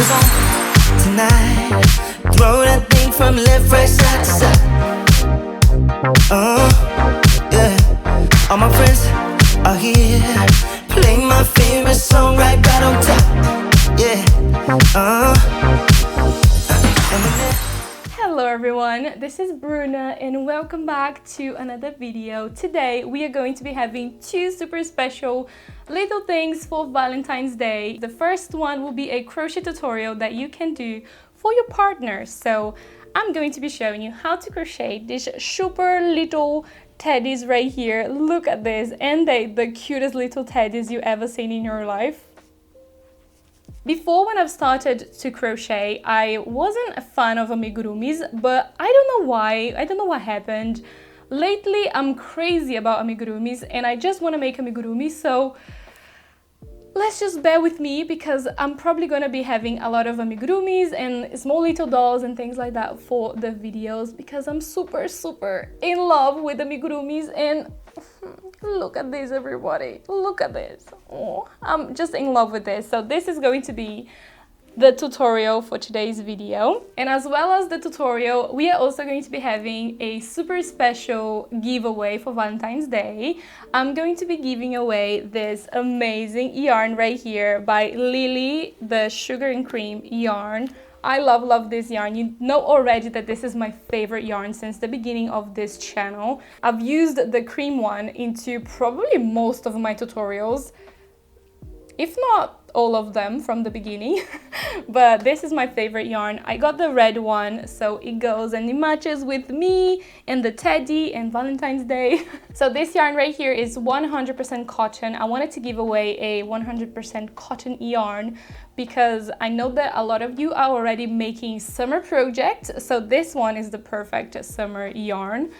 Who's on tonight? Throw that thing from left, right, side to side. Yeah. All my friends are here. Play my favorite song right on top. Yeah. Hello everyone, this is Bruna and welcome back to another video. Today we are going to be having two super special little things for Valentine's Day. The first one will be a crochet tutorial that you can do for your partner. So I'm going to be showing you how to crochet these super little teddies right here. Look at this, and they the cutest little teddies you ever seen in your life. Before, when I've started to crochet, I wasn't a fan of amigurumis, but I don't know why, I don't know what happened. Lately, I'm crazy about amigurumis and I just want to make amigurumis, so let's just bear with me because I'm probably going to be having a lot of amigurumis and small little dolls and things like that for the videos because I'm super in love with amigurumis. And look at this, everybody, look at this. Oh, I'm just in love with this. So this is going to be the tutorial for today's video, and as well as the tutorial, we are also going to be having a super special giveaway for Valentine's Day. I'm going to be giving away this amazing yarn right here by Lily, the sugar and cream yarn. I love this yarn. You know already that this is my favorite yarn since the beginning of this channel. I've used the cream one into probably most of my tutorials, if not all of them from the beginning. But this is my favorite yarn. I got the red one, so it goes and it matches with me and the teddy and Valentine's Day. So this yarn right here is 100% cotton. I wanted to give away a 100% cotton yarn because I know that a lot of you are already making summer projects, so this one is the perfect summer yarn,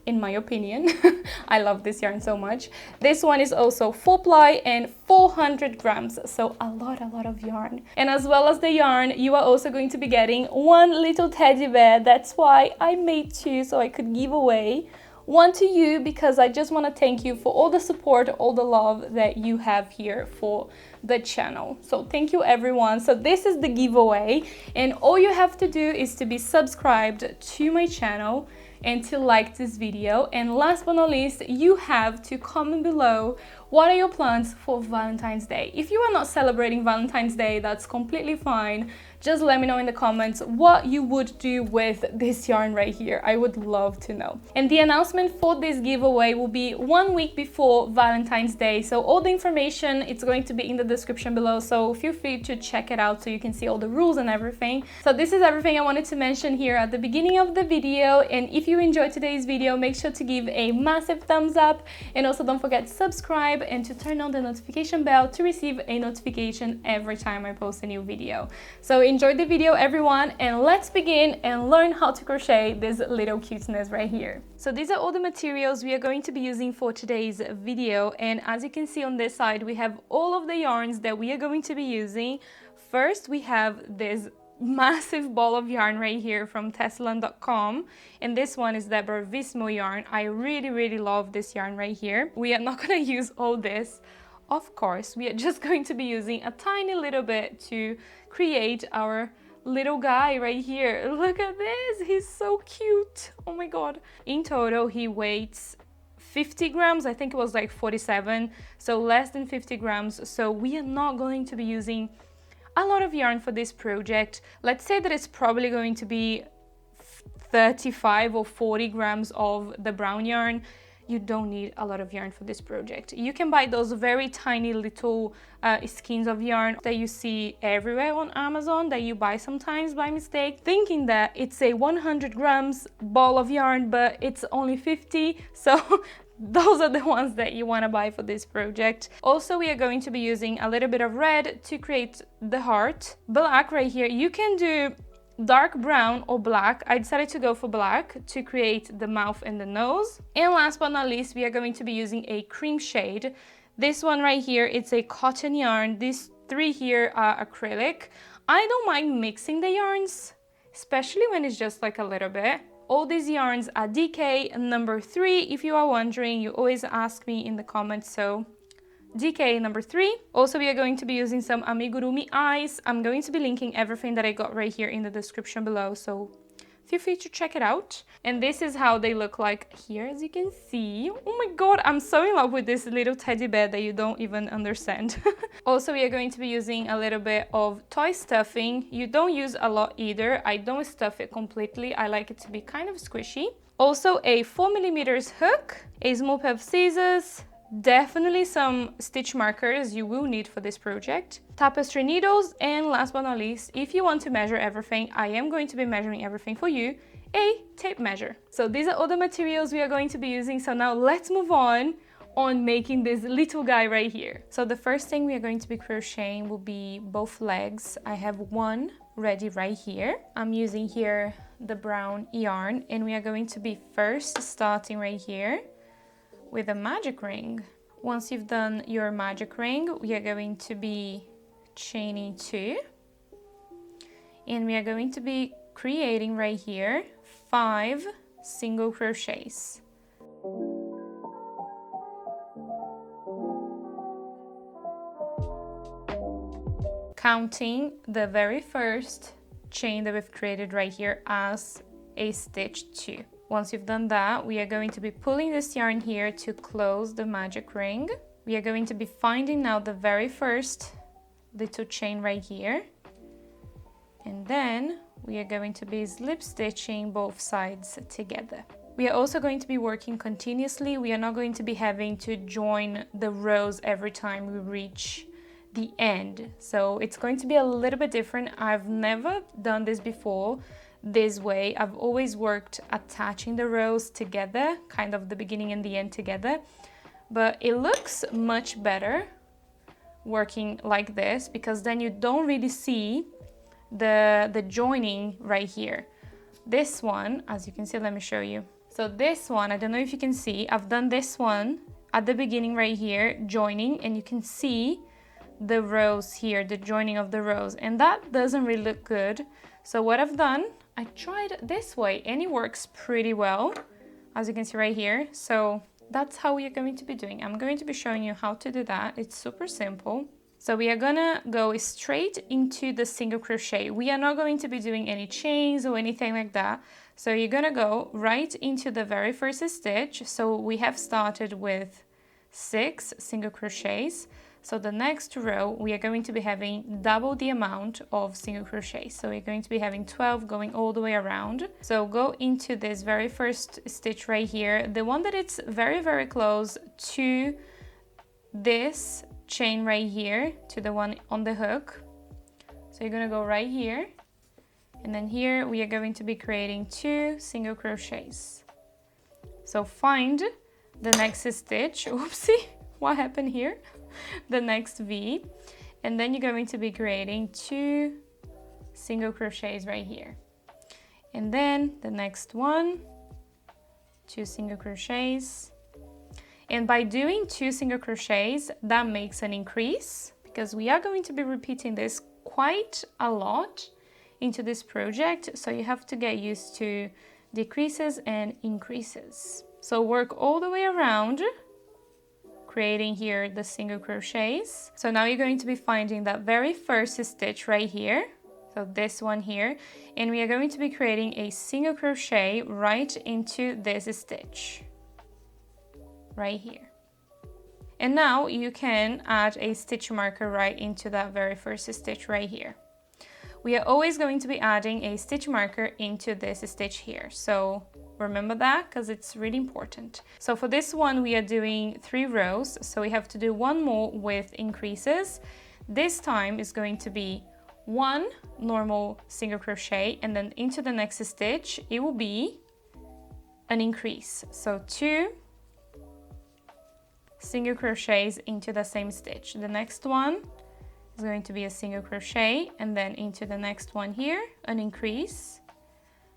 in my opinion. I love this yarn so much. This one is also 4-ply and 400 grams, so a lot of yarn. And as well as the yarn, you are also going to be getting one little teddy bear. That's why I made two, so I could give away one to you, because I just want to thank you for all the support, all the love that you have here for the channel. So thank you everyone. So this is the giveaway, and all you have to do is to be subscribed to my channel and to like this video. And last but not least, you have to comment below what are your plans for Valentine's Day. If you are not celebrating Valentine's Day, that's completely fine. Just let me know in the comments what you would do with this yarn right here. I would love to know. And the announcement for this giveaway will be 1 week before Valentine's Day. So all the information, it's going to be in the description below. So feel free to check it out so you can see all the rules and everything. So this is everything I wanted to mention here at the beginning of the video. And if you enjoyed today's video, make sure to give a massive thumbs up. And also don't forget to subscribe and to turn on the notification bell to receive a notification every time I post a new video. So enjoy the video everyone, and let's begin and learn how to crochet this little cuteness right here. So these are all the materials we are going to be using for today's video, and as you can see on this side we have all of the yarns that we are going to be using. First we have this massive ball of yarn right here from Teslan.com, and this one is Deborah Vismo yarn. I really love this yarn right here. We are not going to use all this, of course. We are just going to be using a tiny little bit to create our little guy right here. Look at this, he's so cute. Oh my god. In total he weighs 50 grams. I think it was like 47, so less than 50 grams. So we are not going to be using a lot of yarn for this project. Let's say that it's probably going to be 35 or 40 grams of the brown yarn. You don't need a lot of yarn for this project. You can buy those very tiny little skeins of yarn that you see everywhere on Amazon, that you buy sometimes by mistake, thinking that it's a 100 grams ball of yarn, but it's only 50. So those are the ones that you want to buy for this project. Also, we are going to be using a little bit of red to create the heart. Black right here. You can do dark brown or black. I decided to go for black to create the mouth and the nose. And last but not least, we are going to be using a cream shade. This one right here, it's a cotton yarn. These three here are acrylic. I don't mind mixing the yarns, especially when it's just like a little bit. All these yarns are DK number 3. If you are wondering, you always ask me in the comments, so DK number 3. Also, we are going to be using some amigurumi eyes. I'm going to be linking everything that I got right here in the description below, so feel free to check it out. And this is how they look like here, as you can see. Oh my god, I'm so in love with this little teddy bear that you don't even understand. Also, we are going to be using a little bit of toy stuffing. You don't use a lot either. I don't stuff it completely. I like it to be kind of squishy. Also, a 4mm hook, a small pair of scissors, definitely some stitch markers you will need for this project, tapestry needles, and last but not least, if you want to measure everything, I am going to be measuring everything for you, a tape measure. So these are all the materials we are going to be using. So now let's move on making this little guy right here. So the first thing we are going to be crocheting will be both legs. I have one ready right here. I'm using here the brown yarn, and we are going to be first starting right here with a magic ring. Once you've done your magic ring, we are going to be chaining 2, and we are going to be creating right here 5 single crochets. Counting the very first chain that we've created right here as a stitch 2. Once you've done that, we are going to be pulling this yarn here to close the magic ring. We are going to be finding now the very first little chain right here. And then we are going to be slip stitching both sides together. We are also going to be working continuously. We are not going to be having to join the rows every time we reach the end. So it's going to be a little bit different. I've never done this before this way. I've always worked attaching the rows together, kind of the beginning and the end together, but it looks much better working like this, because then you don't really see the joining right here. This one, as you can see, let me show you. So this one, I don't know if you can see, I've done this one at the beginning right here, joining, and you can see the rows here, the joining of the rows, and that doesn't really look good. So what I've done, I tried this way and it works pretty well, as you can see right here. So that's how we are going to be doing. I'm going to be showing you how to do that. It's super simple. So we are gonna go straight into the single crochet. We are not going to be doing any chains or anything like that. So you're gonna go right into the very first stitch. So we have started with 6 single crochets. So the next row, we are going to be having double the amount of single crochets. So we're going to be having 12 going all the way around. So go into this very first stitch right here, the one that it's very, very close to this chain right here, to the one on the hook. So you're gonna go right here. And then here we are going to be creating 2 single crochets. So find the next stitch. Oopsie, what happened here? The next V, and then you're going to be creating 2 single crochets right here, and then the next one, 2 single crochets. And by doing 2 single crochets, that makes an increase, because we are going to be repeating this quite a lot into this project, so you have to get used to decreases and increases. So work all the way around, creating here the single crochets. So now you're going to be finding that very first stitch right here, so this one here, and we are going to be creating a single crochet right into this stitch right here. And now you can add a stitch marker right into that very first stitch right here. We are always going to be adding a stitch marker into this stitch here, so remember that, because it's really important. So for this one, we are doing 3 rows, so we have to do 1 more with increases. This time is going to be 1 normal single crochet, and then into the next stitch, it will be an increase. So 2 single crochets into the same stitch. The next one is going to be a single crochet, and then into the next one here, an increase.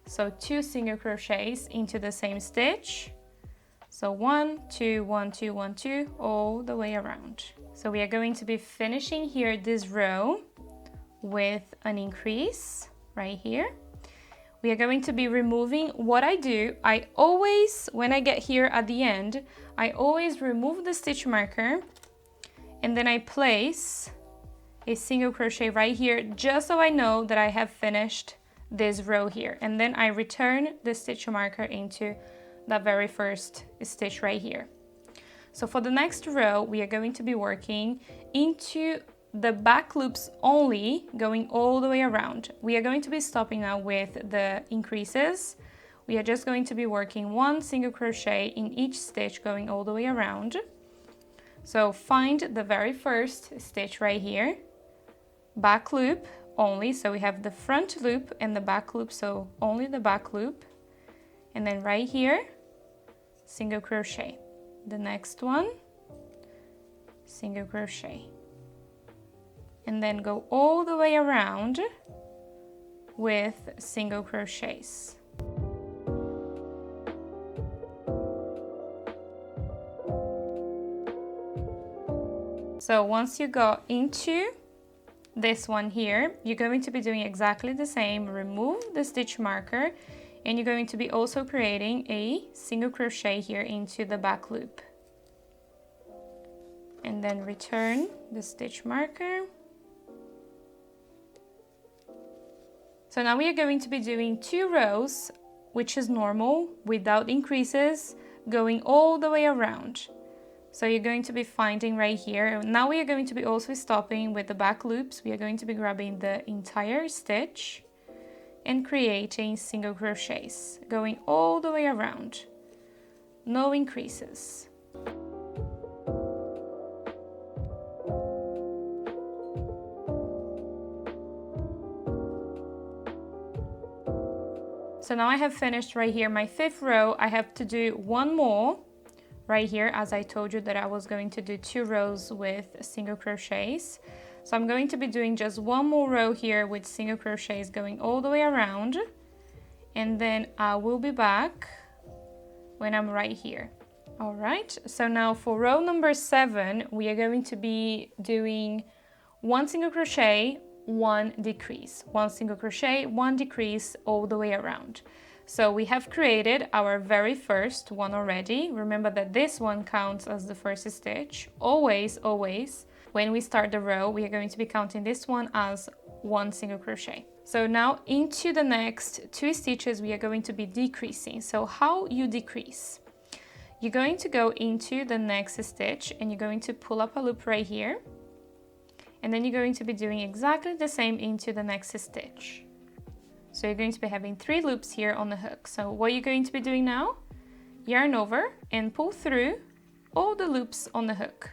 So 2 single crochets into the same stitch. So 1, 2, 1, 2, 1, 2, all the way around. So we are going to be finishing here this row with an increase right here. We are going to be removing, what I do, I always, when I get here at the end, I always remove the stitch marker and then I place a single crochet right here, just so I know that I have finished this row here. And then I return the stitch marker into the very first stitch right here. So for the next row, we are going to be working into the back loops only, going all the way around. We are going to be stopping now with the increases. We are just going to be working one single crochet in each stitch, going all the way around. So find the very first stitch right here, back loop only, so we have the front loop and the back loop, so only the back loop, and then right here, single crochet. The next one, single crochet, and then go all the way around with single crochets. So once you go into this one here, you're going to be doing exactly the same. Remove the stitch marker, and you're going to be also creating a single crochet here into the back loop, and then return the stitch marker. So now we are going to be doing 2 rows, which is normal, without increases, going all the way around. So you're going to be finding right here. Now we are going to be also stopping with the back loops. We are going to be grabbing the entire stitch and creating single crochets, going all the way around, no increases. So now I have finished right here my 5th row. I have to do 1 more right here, as I told you that I was going to do 2 rows with single crochets. So I'm going to be doing just 1 more row here with single crochets going all the way around, and then I will be back when I'm right here. All right, so now for row number 7, we are going to be doing 1 single crochet, 1 decrease, 1 single crochet, 1 decrease all the way around. So we have created our very first one already. Remember that this one counts as the first stitch. Always, when we start the row, we are going to be counting this one as 1 single crochet. So now into the next 2 stitches, we are going to be decreasing. So how you decrease? You're going to go into the next stitch and you're going to pull up a loop right here. And then you're going to be doing exactly the same into the next stitch. So you're going to be having 3 loops here on the hook. So what you're going to be doing now, yarn over and pull through all the loops on the hook.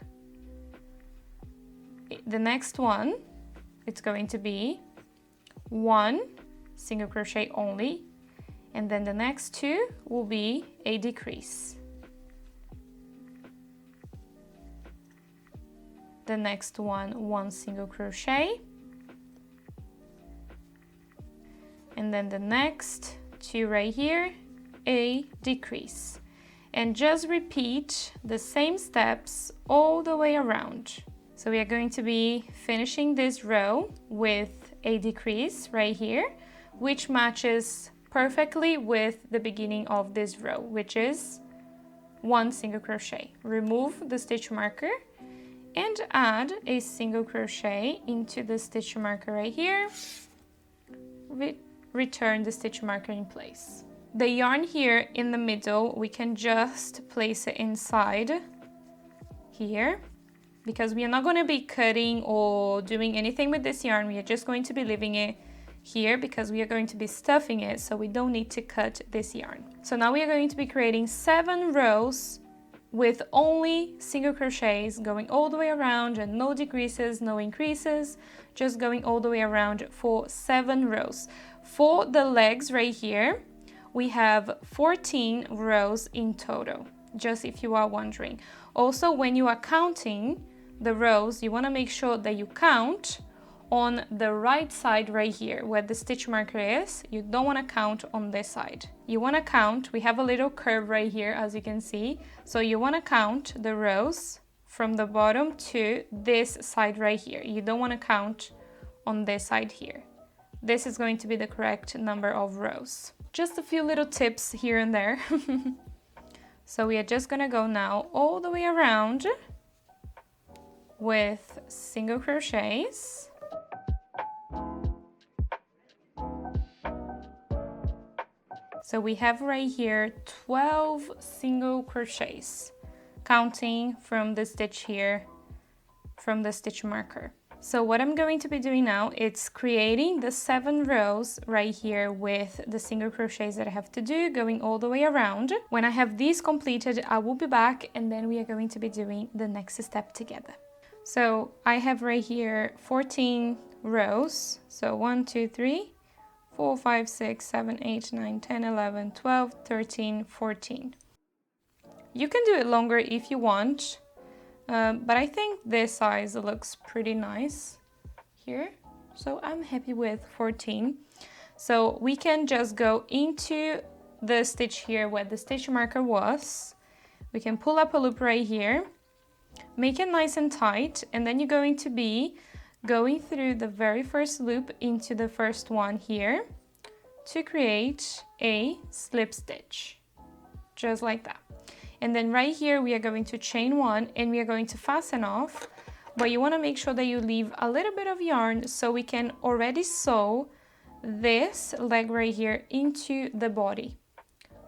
The next one, it's going to be 1 single crochet only, and then the next 2 will be a decrease. The next one, 1 single crochet, and then the next 2 right here, a decrease. And just repeat the same steps all the way around. So we are going to be finishing this row with a decrease right here, which matches perfectly with the beginning of this row, which is 1 single crochet. Remove the stitch marker and add a single crochet into the stitch marker right here. Return the stitch marker in place. The yarn here in the middle, we can just place it inside here, because we are not going to be cutting or doing anything with this yarn. We are just going to be leaving it here because we are going to be stuffing it, so we don't need to cut this yarn. So now we are going to be creating 7 rows with only single crochets going all the way around, and no decreases, no increases, just going all the way around for 7 rows. For the legs right here, we have 14 rows in total, just if you are wondering. Also, when you are counting the rows, you want to make sure that you count on the right side right here where the stitch marker is. You don't want to count on this side. You want to count, we have a little curve right here, as you can see. So you want to count the rows from the bottom to this side right here. You don't want to count on this side here. This is going to be the correct number of rows. Just a few little tips here and there. So we are just gonna go now all the way around with single crochets. So we have right here 12 single crochets, counting from the stitch here, from the stitch marker. So what I'm going to be doing now, it's creating the 7 rows right here with the single crochets that I have to do, going all the way around. When I have these completed, I will be back and then we are going to be doing the next step together. So I have right here 14 rows. So 1, 2, 3, 4, 5, 6, 7, 8, 9, 10, 11, 12, 13, 14. You can do it longer if you want. But I think this size looks pretty nice here. So I'm happy with 14. So we can just go into the stitch here where the stitch marker was. We can pull up a loop right here, make it nice and tight, and then you're going to be going through the very first loop into the first one here to create a slip stitch, just like that. And then right here we are going to chain 1 and we are going to fasten off, but you want to make sure that you leave a little bit of yarn so we can already sew this leg right here into the body,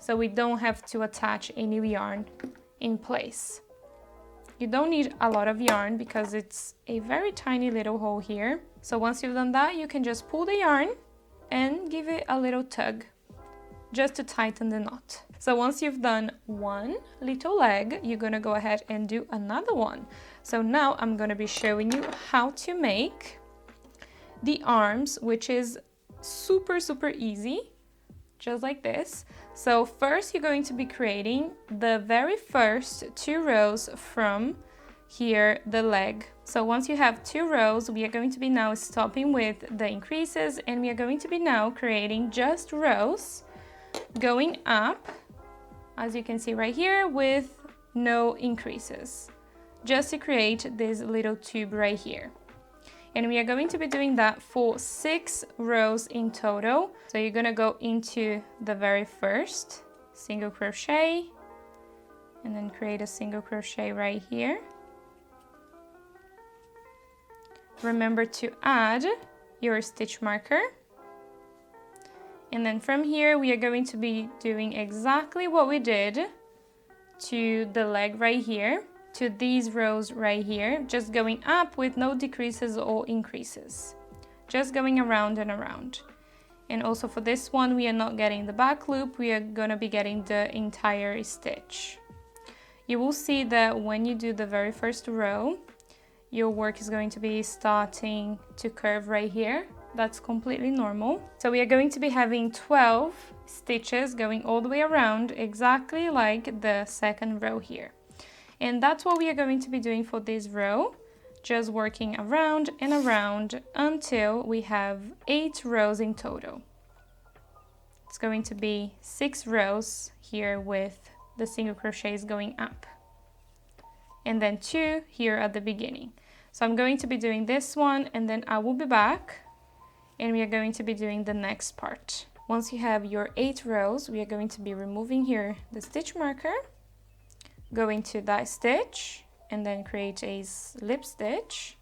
so we don't have to attach a new yarn in place. You don't need a lot of yarn because it's a very tiny little hole here. So once you've done that, you can just pull the yarn and give it a little tug just to tighten the knot. So once you've done one little leg, you're gonna go ahead and do another one. So now I'm gonna be showing you how to make the arms, which is super easy, just like this. So first you're going to be creating the very first 2 rows from here, the leg. So once you have 2 rows, we are going to be now stopping with the increases and we are going to be now creating just rows going up, as you can see right here, with no increases, just to create this little tube right here. And we are going to be doing that for 6 rows in total. So you're gonna go into the very first single crochet and then create a single crochet right here. Remember to add your stitch marker. And then from here, we are going to be doing exactly what we did to the leg right here, to these rows right here, just going up with no decreases or increases, just going around and around. And also for this one, we are not getting the back loop, we are going to be getting the entire stitch. You will see that when you do the very first row, your work is going to be starting to curve right here. That's completely normal. So we are going to be having 12 stitches going all the way around, exactly like the second row here. And that's what we are going to be doing for this row, just working around and around until we have 8 rows in total. It's going to be 6 rows here with the single crochets going up, and then 2 here at the beginning. So I'm going to be doing this one and then I will be back and we are going to be doing the next part. Once you have your 8 rows, we are going to be removing here the stitch marker, go into that stitch and then create a slip stitch,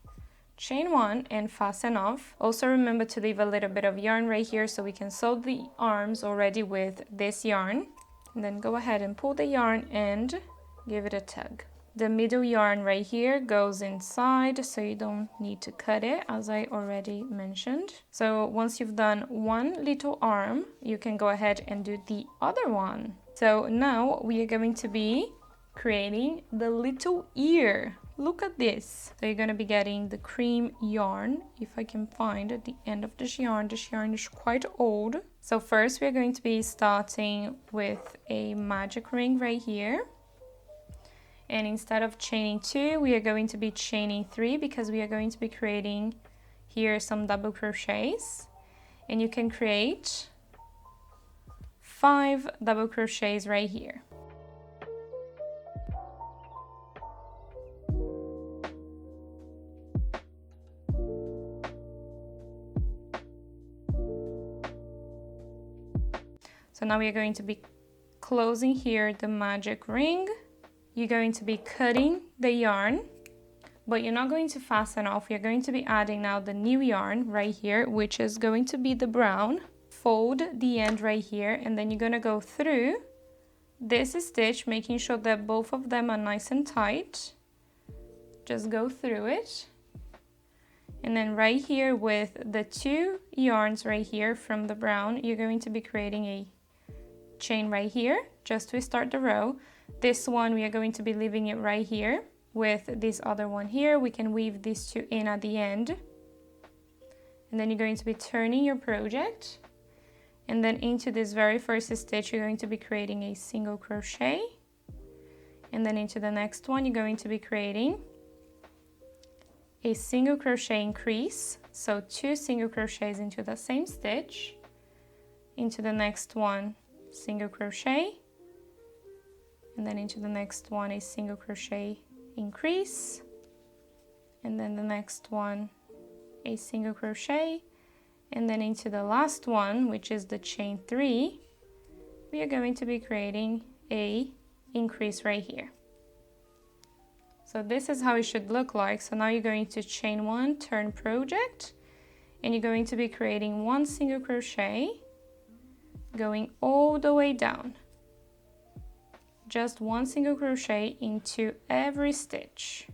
chain 1 and fasten off. Also remember to leave a little bit of yarn right here so we can sew the arms already with this yarn. And then go ahead and pull the yarn and give it a tug. The middle yarn right here goes inside, so you don't need to cut it, as I already mentioned. So once you've done one little arm, you can go ahead and do the other one. So now we are going to be creating the little ear. Look at this. So you're going to be getting the cream yarn, if I can find at the end of this yarn. This yarn is quite old. So first we're going to be starting with a magic ring right here. And instead of chaining 2, we are going to be chaining 3 because we are going to be creating here some double crochets. And you can create 5 double crochets right here. So now we are going to be closing here the magic ring. You're going to be cutting the yarn but you're not going to fasten off. You're going to be adding now the new yarn right here, which is going to be the brown. Fold the end right here, and then you're going to go through this stitch, making sure that both of them are nice and tight. Just go through it. And then right here with the two yarns right here from the brown, you're going to be creating a chain right here just to start the row. This one we are going to be leaving it right here. With this other one here, we can weave these two in at the end. And then you're going to be turning your project. And then into this very first stitch, you're going to be creating a single crochet. And then into the next one, you're going to be creating a single crochet increase. So 2 single crochets into the same stitch. Into the next one, single crochet. And then into the next one, a single crochet increase, and then the next one a single crochet, and then into the last one, which is the chain 3, we are going to be creating a increase right here. So this is how it should look like. So now you're going to chain 1, turn project, and you're going to be creating 1 single crochet going all the way down. Just 1 single crochet into every stitch.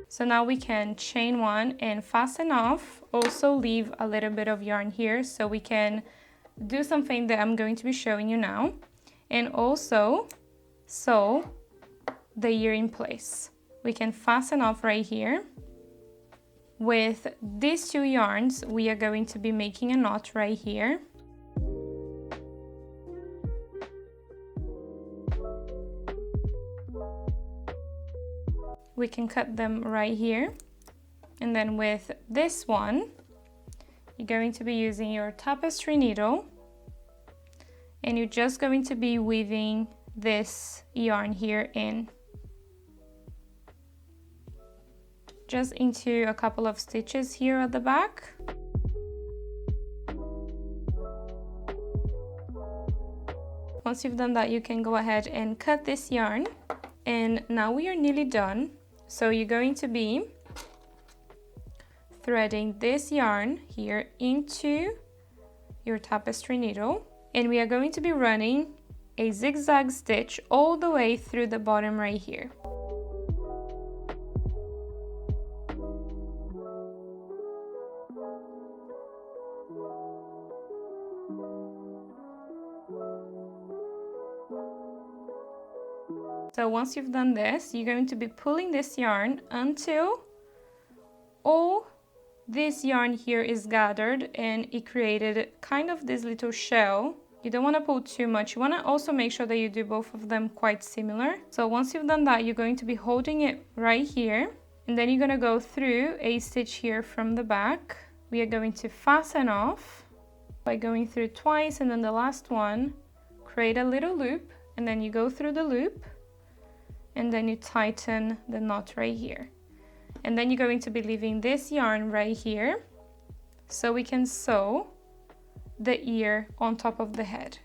So now we can chain 1 and fasten off. Also leave a little bit of yarn here so we can do something that I'm going to be showing you now. And also sew the ear in place. We can fasten off right here. With these 2 yarns, we are going to be making a knot right here. We can cut them right here. And then with this one, you're going to be using your tapestry needle, and you're just going to be weaving this yarn here in. Just into a couple of stitches here at the back. Once you've done that, you can go ahead and cut this yarn. And now we are nearly done. So you're going to be threading this yarn here into your tapestry needle. And we are going to be running a zigzag stitch all the way through the bottom right here. So once you've done this, you're going to be pulling this yarn until all this yarn here is gathered and it created kind of this little shell. You don't want to pull too much. You want to also make sure that you do both of them quite similar. So once you've done that, you're going to be holding it right here, and then you're going to go through a stitch here from the back. We are going to fasten off by going through twice, and then the last one, create a little loop, and then you go through the loop, and then you tighten the knot right here. And then you're going to be leaving this yarn right here so we can sew the ear on top of the head.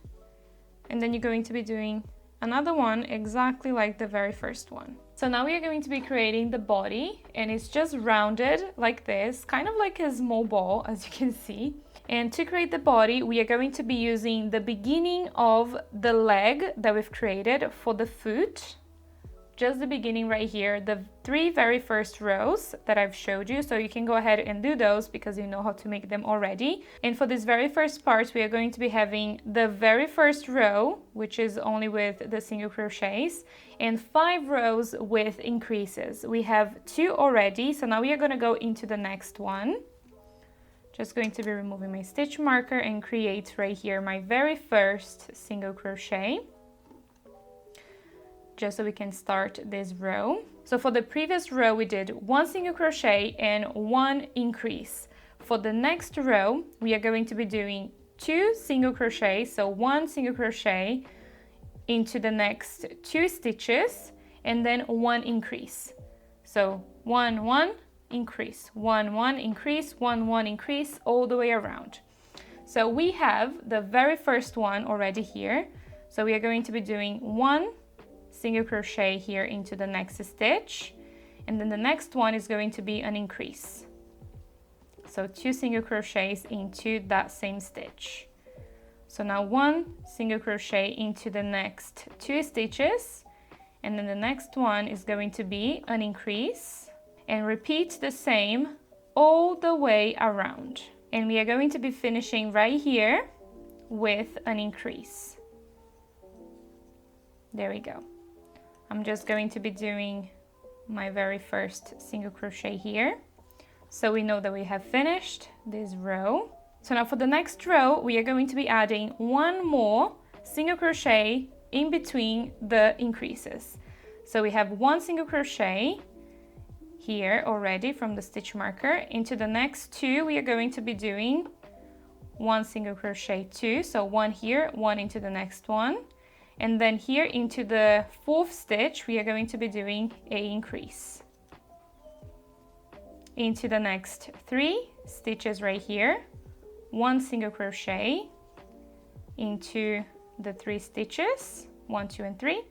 And then you're going to be doing another one exactly like the very first one. So now we are going to be creating the body, and it's just rounded like this, kind of like a small ball, as you can see. And to create the body, we are going to be using the beginning of the leg that we've created for the foot. Just the beginning right here, the 3 very first rows that I've showed you. So you can go ahead and do those because you know how to make them already. And for this very first part, we are going to be having the very first row, which is only with the single crochets, and 5 rows with increases. We have 2 already, so now we are going to go into the next one. Just going to be removing my stitch marker and create right here my very first single crochet, just so we can start this row. So for the previous row, we did 1 single crochet and 1 increase. For the next row, we are going to be doing 2 single crochets, so 1 single crochet into the next 2 stitches, and then 1 increase. So 1, 1, increase, 1 1 increase, 1 1 increase, all the way around. So we have the very first one already here. So we are going to be doing 1 single crochet here into the next stitch, and then the next one is going to be an increase. So 2 single crochets into that same stitch. So now 1 single crochet into the next 2 stitches, and then the next one is going to be an increase, and repeat the same all the way around. And we are going to be finishing right here with an increase. There we go. I'm just going to be doing my very first single crochet here. So we know that we have finished this row. So now for the next row, we are going to be adding 1 more single crochet in between the increases. So we have 1 single crochet here already from the stitch marker. Into the next 2, we are going to be doing 1 single crochet 2. So 1 here, 1 into the next one. And then here into the 4th stitch, we are going to be doing an increase. Into the next 3 stitches right here, 1 single crochet into the 3 stitches, 1 2 and 3,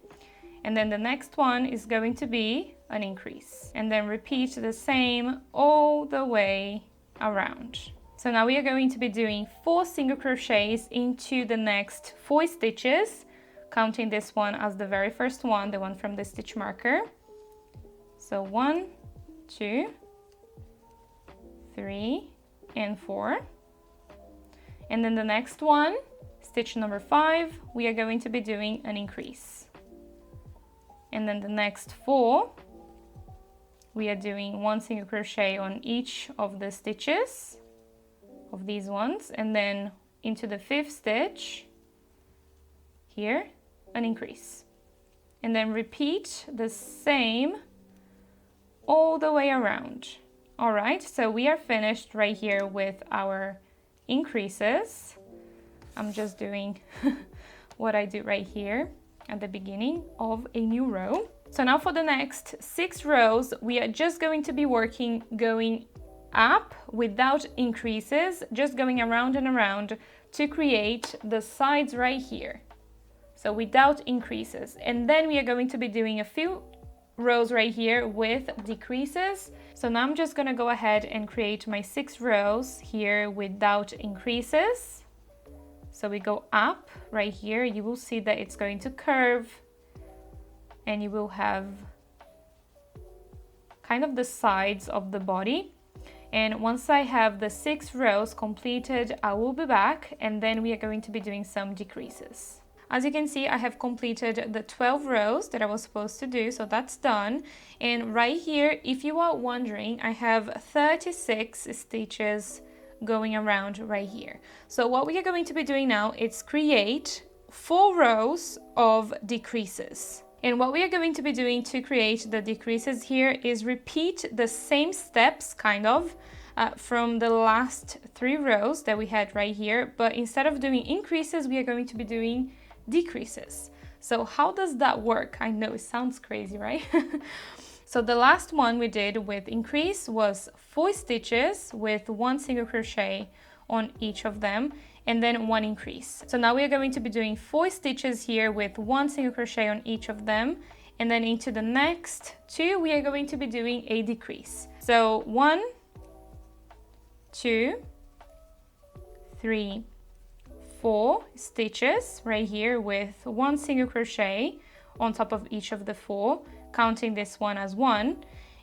and then the next one is going to be an increase, and then repeat the same all the way around. So now we are going to be doing 4 single crochets into the next 4 stitches, counting this one as the very first one, the one from the stitch marker. So 1 2 3 and 4, and then the next one, stitch number 5, we are going to be doing an increase, and then the next 4 we are doing 1 single crochet on each of the stitches of these ones, and then into the 5th stitch here an increase, and then repeat the same all the way around. All right, so we are finished right here with our increases. I'm just doing what I do right here at the beginning of a new row. So now for the next 6 rows, we are just going to be working going up without increases, just going around and around to create the sides right here. So without increases. And then we are going to be doing a few rows right here with decreases. So now I'm just going to go ahead and create my 6 rows here without increases. So we go up right here, you will see that it's going to curve, and you will have kind of the sides of the body. And once I have the 6 rows completed, I will be back, and then we are going to be doing some decreases. As you can see, I have completed the 12 rows that I was supposed to do, so that's done. And right here, if you are wondering, I have 36 stitches going around right here. So what we are going to be doing now is create 4 rows of decreases. And what we are going to be doing to create the decreases here is repeat the same steps, kind of, from the last 3 rows that we had right here, but instead of doing increases, we are going to be doing decreases. So how does that work? I know it sounds crazy, right? So the last one we did with increase was 4 stitches with 1 single crochet on each of them, and then 1 increase. So now we are going to be doing 4 stitches here with 1 single crochet on each of them, and then into the next 2 we are going to be doing a decrease. So 1 2 3 4 stitches right here with 1 single crochet on top of each of the 4, counting this one as 1,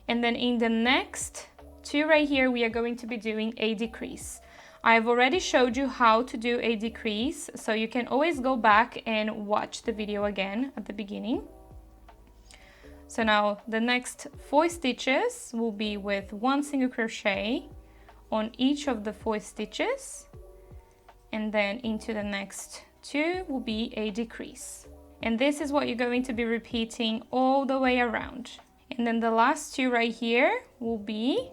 and then in the next 2 right here we are going to be doing a decrease. I've already showed you how to do a decrease, so you can always go back and watch the video again at the beginning. So now the next 4 stitches will be with 1 single crochet on each of the 4 stitches, and then into the next 2 will be a decrease. And this is what you're going to be repeating all the way around. And then the last 2 right here will be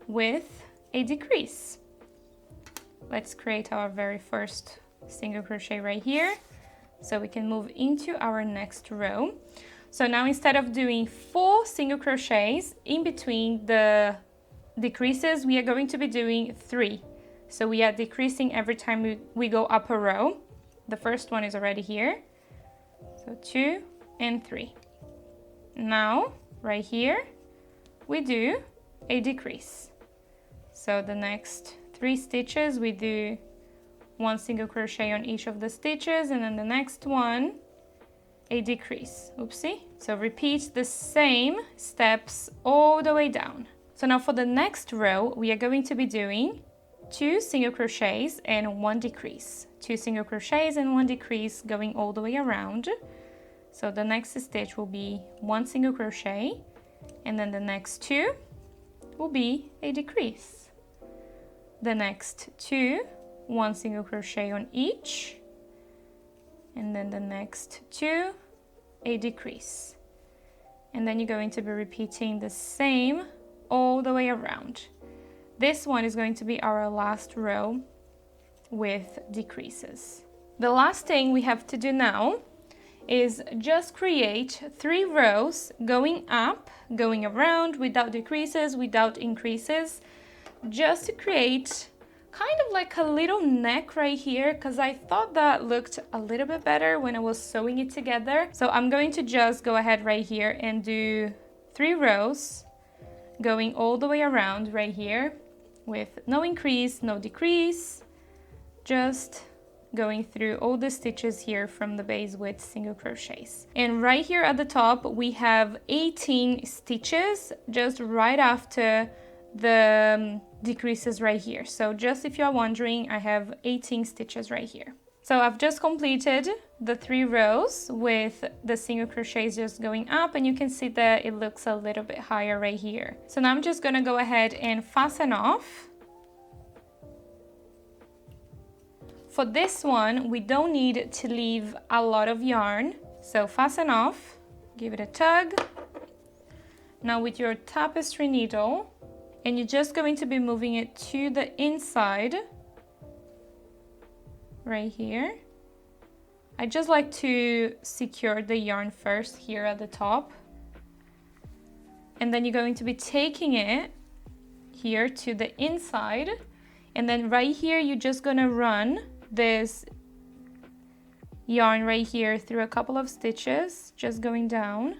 with a decrease. Let's create our very first single crochet right here so we can move into our next row. So now instead of doing 4 single crochets in between the decreases, we are going to be doing 3. So we are decreasing every time we go up a row. The first one is already here. So 2 and 3. Now, right here, we do a decrease. So the next 3 stitches, we do 1 single crochet on each of the stitches, and then the next one, a decrease. Oopsie. So repeat the same steps all the way down. So now for the next row, we are going to be doing 2 single crochets and 1 decrease. 2 single crochets and 1 decrease going all the way around. So the next stitch will be 1 single crochet, and then the next 2 will be a decrease. The next 2, 1 single crochet on each, and then the next 2, a decrease. And then you're going to be repeating the same all the way around. This one is going to be our last row with decreases. The last thing we have to do now is just create 3 rows going up, going around, without decreases, without increases, just to create kind of like a little neck right here, because I thought that looked a little bit better when I was sewing it together. So I'm going to just go ahead right here and do 3 rows going all the way around right here with no increase, no decrease, just going through all the stitches here from the base with single crochets. And right here at the top we have 18 stitches just right after the decreases right here. So just if you are wondering, I have 18 stitches right here. So I've just completed the 3 rows with the single crochets just going up, and you can see that it looks a little bit higher right here. So now I'm just gonna go ahead and fasten off. For this one, we don't need to leave a lot of yarn. So fasten off, give it a tug. Now with your tapestry needle, and you're just going to be moving it to the inside, right here. I just like to secure the yarn first here at the top. And then you're going to be taking it here to the inside. And then right here, you're just gonna run this yarn right here through a couple of stitches, just going down.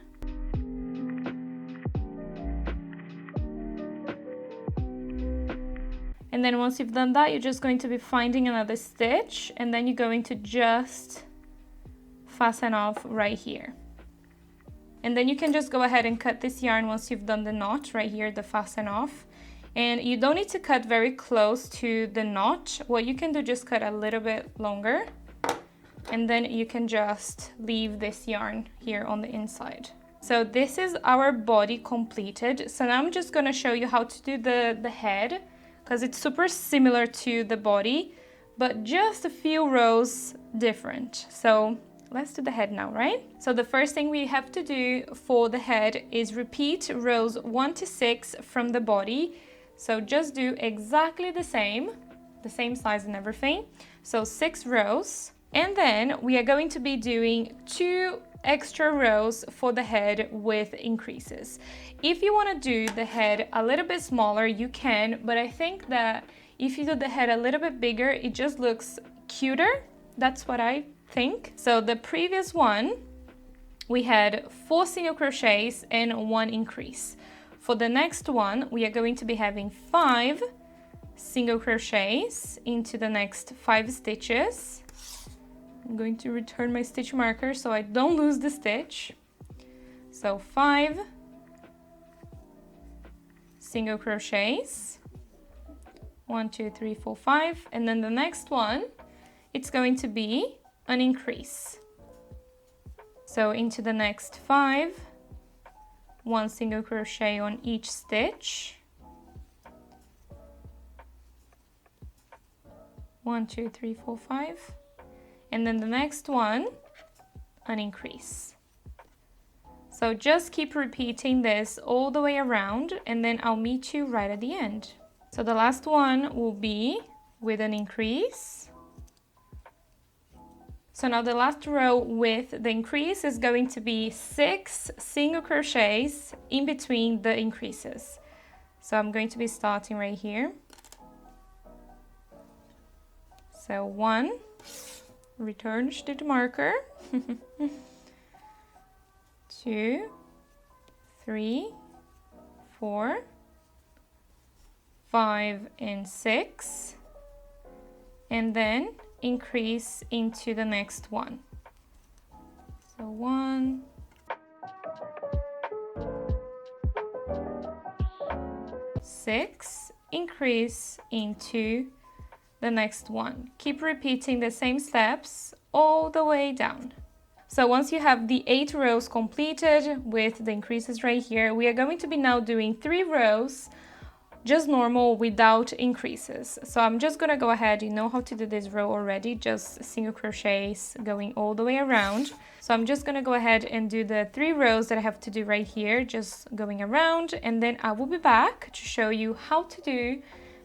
And then once you've done that, you're just going to be finding another stitch, and then you're going to just fasten off right here. And then you can just go ahead and cut this yarn once you've done the knot right here, the fasten off. And you don't need to cut very close to the knot. What you can do, just cut a little bit longer, and then you can just leave this yarn here on the inside. So this is our body completed. So now I'm just gonna show you how to do the head, because it's super similar to the body, but just a few rows different. So let's do the head now, right? So the first thing we have to do for the head is repeat rows 1 to 6 from the body. So just do exactly the same size and everything. So 6 rows. And then we are going to be doing 2 extra rows for the head with increases. If you want to do the head a little bit smaller, you can, but I think that if you do the head a little bit bigger, it just looks cuter. That's what I think. So the previous one, we had 4 single crochets and 1 increase. For the next one, we are going to be having 5 single crochets into the next 5 stitches. I'm going to return my stitch marker so I don't lose the stitch. So 5 single crochets, 1, 2, 3, 4, 5, and then the next one, it's going to be an increase. So into the next 5, 1 single crochet on each stitch, 1, 2, 3, 4, 5, and then the next one, an increase. So just keep repeating this all the way around, and then I'll meet you right at the end. So the last one will be with an increase. So now the last row with the increase is going to be 6 single crochets in between the increases. So I'm going to be starting right here. So 1, return stitch marker, 2, 3, 4, 5 and 6, and then increase into the next one. So 1, 6, increase into the next one. Keep repeating the same steps all the way down. So once you have the 8 rows completed with the increases right here, we are going to be now doing 3 rows just normal without increases. So I'm just gonna go ahead, you know how to do this row already, just single crochets going all the way around. So I'm just gonna go ahead and do the 3 rows that I have to do right here, just going around, and then I will be back to show you how to do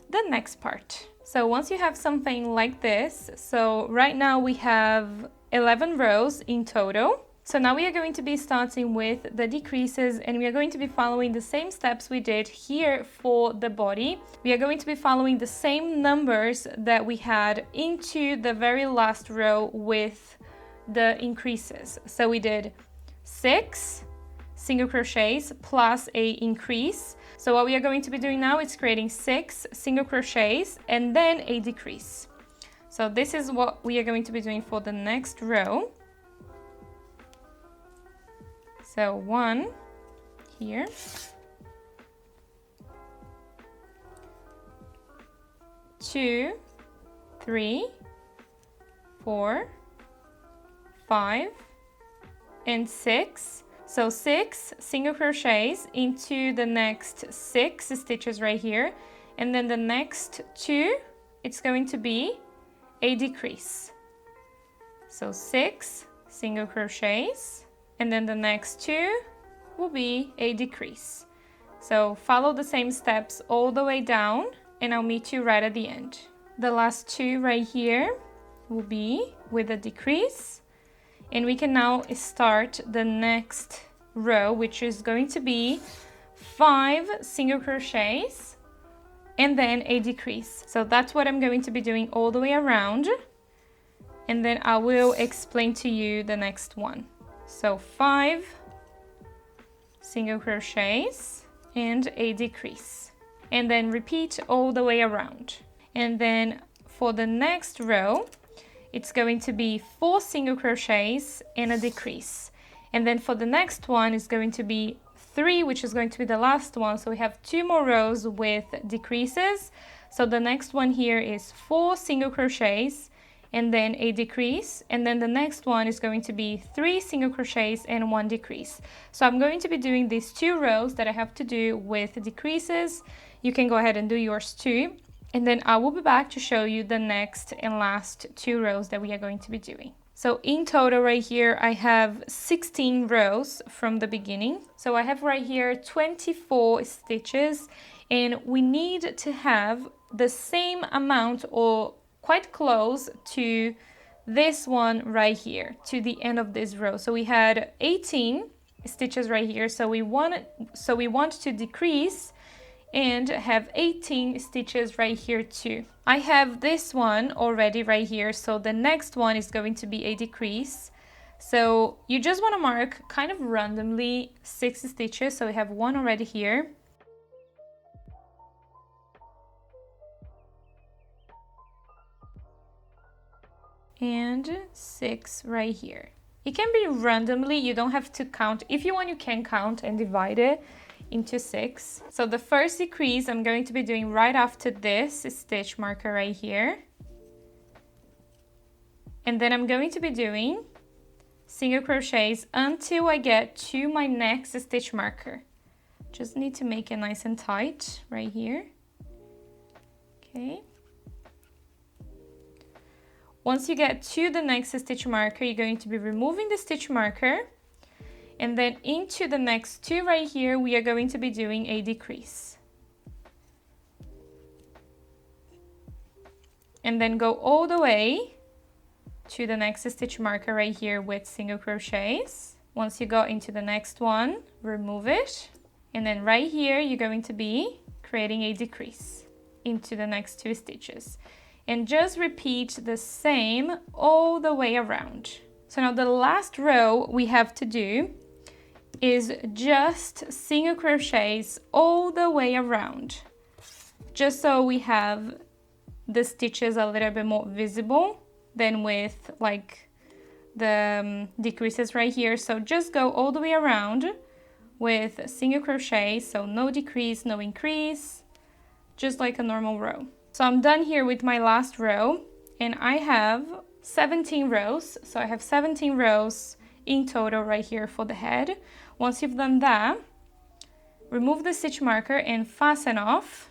the next part. So once you have something like this, so right now we have 11 rows in total. So now we are going to be starting with the decreases, and we are going to be following the same steps we did here for the body. We are going to be following the same numbers that we had into the very last row with the increases. So we did 6 single crochets plus a increase. So what we are going to be doing now is creating 6 single crochets and then a decrease. So this is what we are going to be doing for the next row. So 1 here, 2, 3, 4, 5, and 6. So 6 single crochets into the next 6 stitches right here, and then the next 2, it's going to be a decrease. So 6 single crochets, and then the next 2 will be a decrease. So follow the same steps all the way down, and I'll meet you right at the end. The last 2 right here will be with a decrease, and we can now start the next row, which is going to be 5 single crochets and then a decrease. So that's what I'm going to be doing all the way around, and then I will explain to you the next one. So 5 single crochets and a decrease, and then repeat all the way around. And then for the next row, it's going to be 4 single crochets and a decrease. And then for the next one, it's going to be 3, which is going to be the last one. So we have 2 more rows with decreases. So the next one here is 4 single crochets and then a decrease, and then the next one is going to be 3 single crochets and 1 decrease. So I'm going to be doing these 2 rows that I have to do with decreases. You can go ahead and do yours too, and then I will be back to show you the next and last 2 rows that we are going to be doing. So in total right here I have 16 rows from the beginning. So I have right here 24 stitches, and we need to have the same amount or quite close to this one right here, to the end of this row. So we had 18 stitches right here, so we want to decrease and have 18 stitches right here too. I have this one already right here, so the next one is going to be a decrease. So you just want to mark kind of randomly 6 stitches. So we have 1 already here, and 6 right here. It can be randomly, you don't have to count. If you want, you can count and divide it into 6. So the first decrease I'm going to be doing right after this stitch marker right here, and then I'm going to be doing single crochets until I get to my next stitch marker. Just need to make it nice and tight right here. Okay. Once you get to the next stitch marker, you're going to be removing the stitch marker, and then into the next 2 right here, we are going to be doing a decrease. And then go all the way to the next stitch marker right here with single crochets. Once you go into the next one, remove it. And then right here, you're going to be creating a decrease into the next 2 stitches. And just repeat the same all the way around. So now the last row we have to do is just single crochets all the way around, just so we have the stitches a little bit more visible than with like the decreases right here. So just go all the way around with single crochet, so no decrease, no increase, just like a normal row. So I'm done here with my last row, and I have 17 rows. So I have 17 rows in total right here for the head. Once you've done that, remove the stitch marker and fasten off.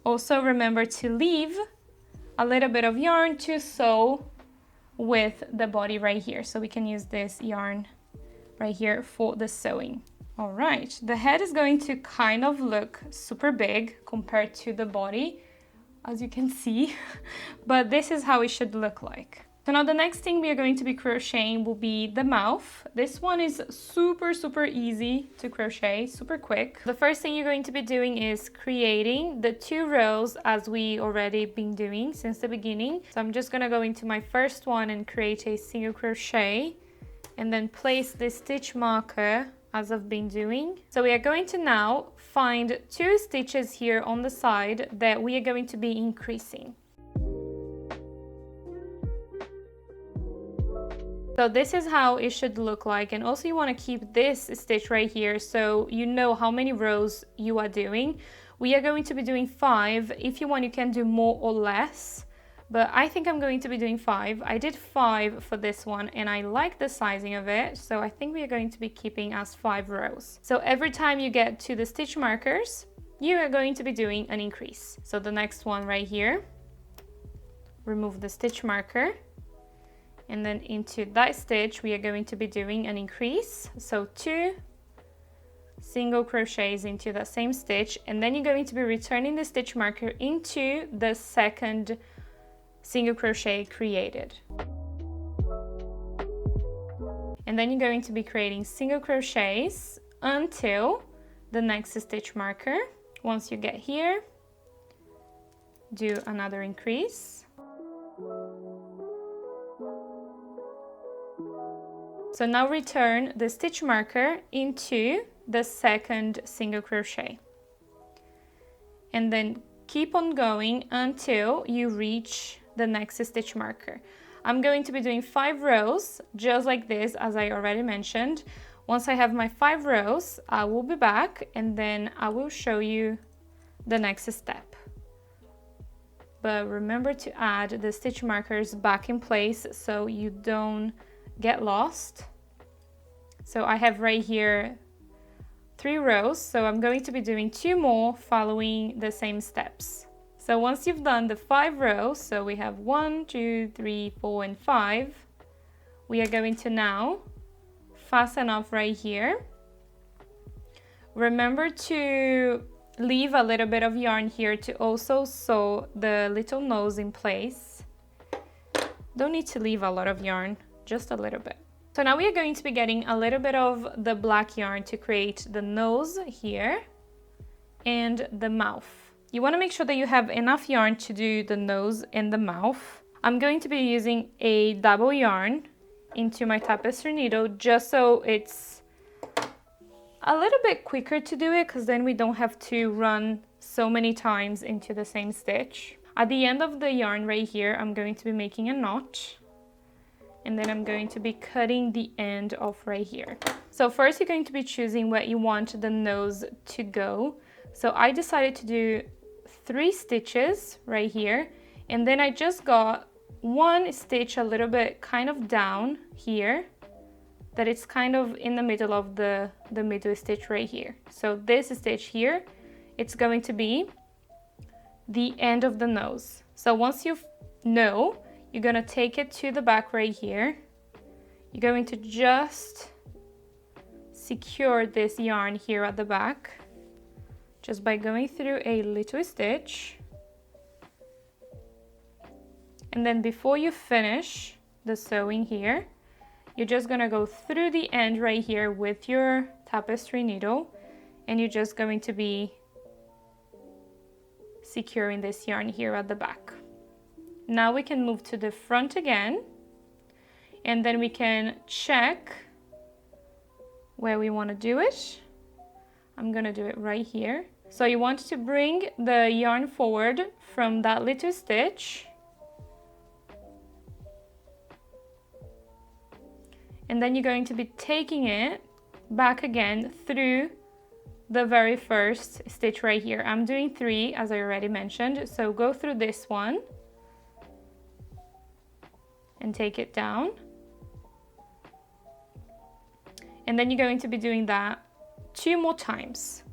Also remember to leave a little bit of yarn to sew with the body right here. So we can use this yarn right here for the sewing. All right, the head is going to kind of look super big compared to the body, as you can see, but this is how it should look like. So now the next thing we are going to be crocheting will be the mouth. This one is super easy to crochet, super quick. The first thing you're going to be doing is creating the 2 rows as we already been doing since the beginning. So I'm just gonna go into my first one and create a single crochet and then place the stitch marker as I've been doing. So we are going to now find 2 stitches here on the side that we are going to be increasing. So this is how it should look like, and also you want to keep this stitch right here so you know how many rows you are doing. We are going to be doing 5. If you want, you can do more or less, but I think I'm going to be doing 5. I did 5 for this one and I like the sizing of it, so I think we are going to be keeping as 5 rows. So every time you get to the stitch markers, you are going to be doing an increase. So the next one right here, remove the stitch marker, and then into that stitch we are going to be doing an increase, so 2 single crochets into that same stitch, and then you're going to be returning the stitch marker into the second single crochet created, and then you're going to be creating single crochets until the next stitch marker. Once you get here, do another increase. So now return the stitch marker into the second single crochet, and then keep on going until you reach the next stitch marker. I'm going to be doing 5 rows just like this, as I already mentioned. Once I have my 5 rows, I will be back and then I will show you the next step. But remember to add the stitch markers back in place so you don't get lost. So I have right here 3 rows, so I'm going to be doing 2 more following the same steps. So once you've done the 5 rows, so we have 1, 2, 3, 4, and 5, we are going to now fasten off right here. Remember to leave a little bit of yarn here to also sew the little nose in place. Don't need to leave a lot of yarn, just a little bit. So now we are going to be getting a little bit of the black yarn to create the nose here and the mouth. You want to make sure that you have enough yarn to do the nose and the mouth. I'm going to be using a double yarn into my tapestry needle just so it's a little bit quicker to do it, because then we don't have to run so many times into the same stitch. At the end of the yarn right here, I'm going to be making a knot, and then I'm going to be cutting the end off right here. So first you're going to be choosing where you want the nose to go. So I decided to do 3 stitches right here, and then I just got 1 stitch a little bit kind of down here, that it's kind of in the middle of the middle stitch right here. So this stitch here, it's going to be the end of the nose. So once you know, you're gonna take it to the back right here. You're going to just secure this yarn here at the back just by going through a little stitch. And then before you finish the sewing here, you're just gonna go through the end right here with your tapestry needle, and you're just going to be securing this yarn here at the back. Now we can move to the front again, and then we can check where we want to do it. I'm gonna do it right here. So you want to bring the yarn forward from that little stitch, and then you're going to be taking it back again through the very first stitch right here. I'm doing 3, as I already mentioned, so go through this one and take it down, and then you're going to be doing that 2 more times.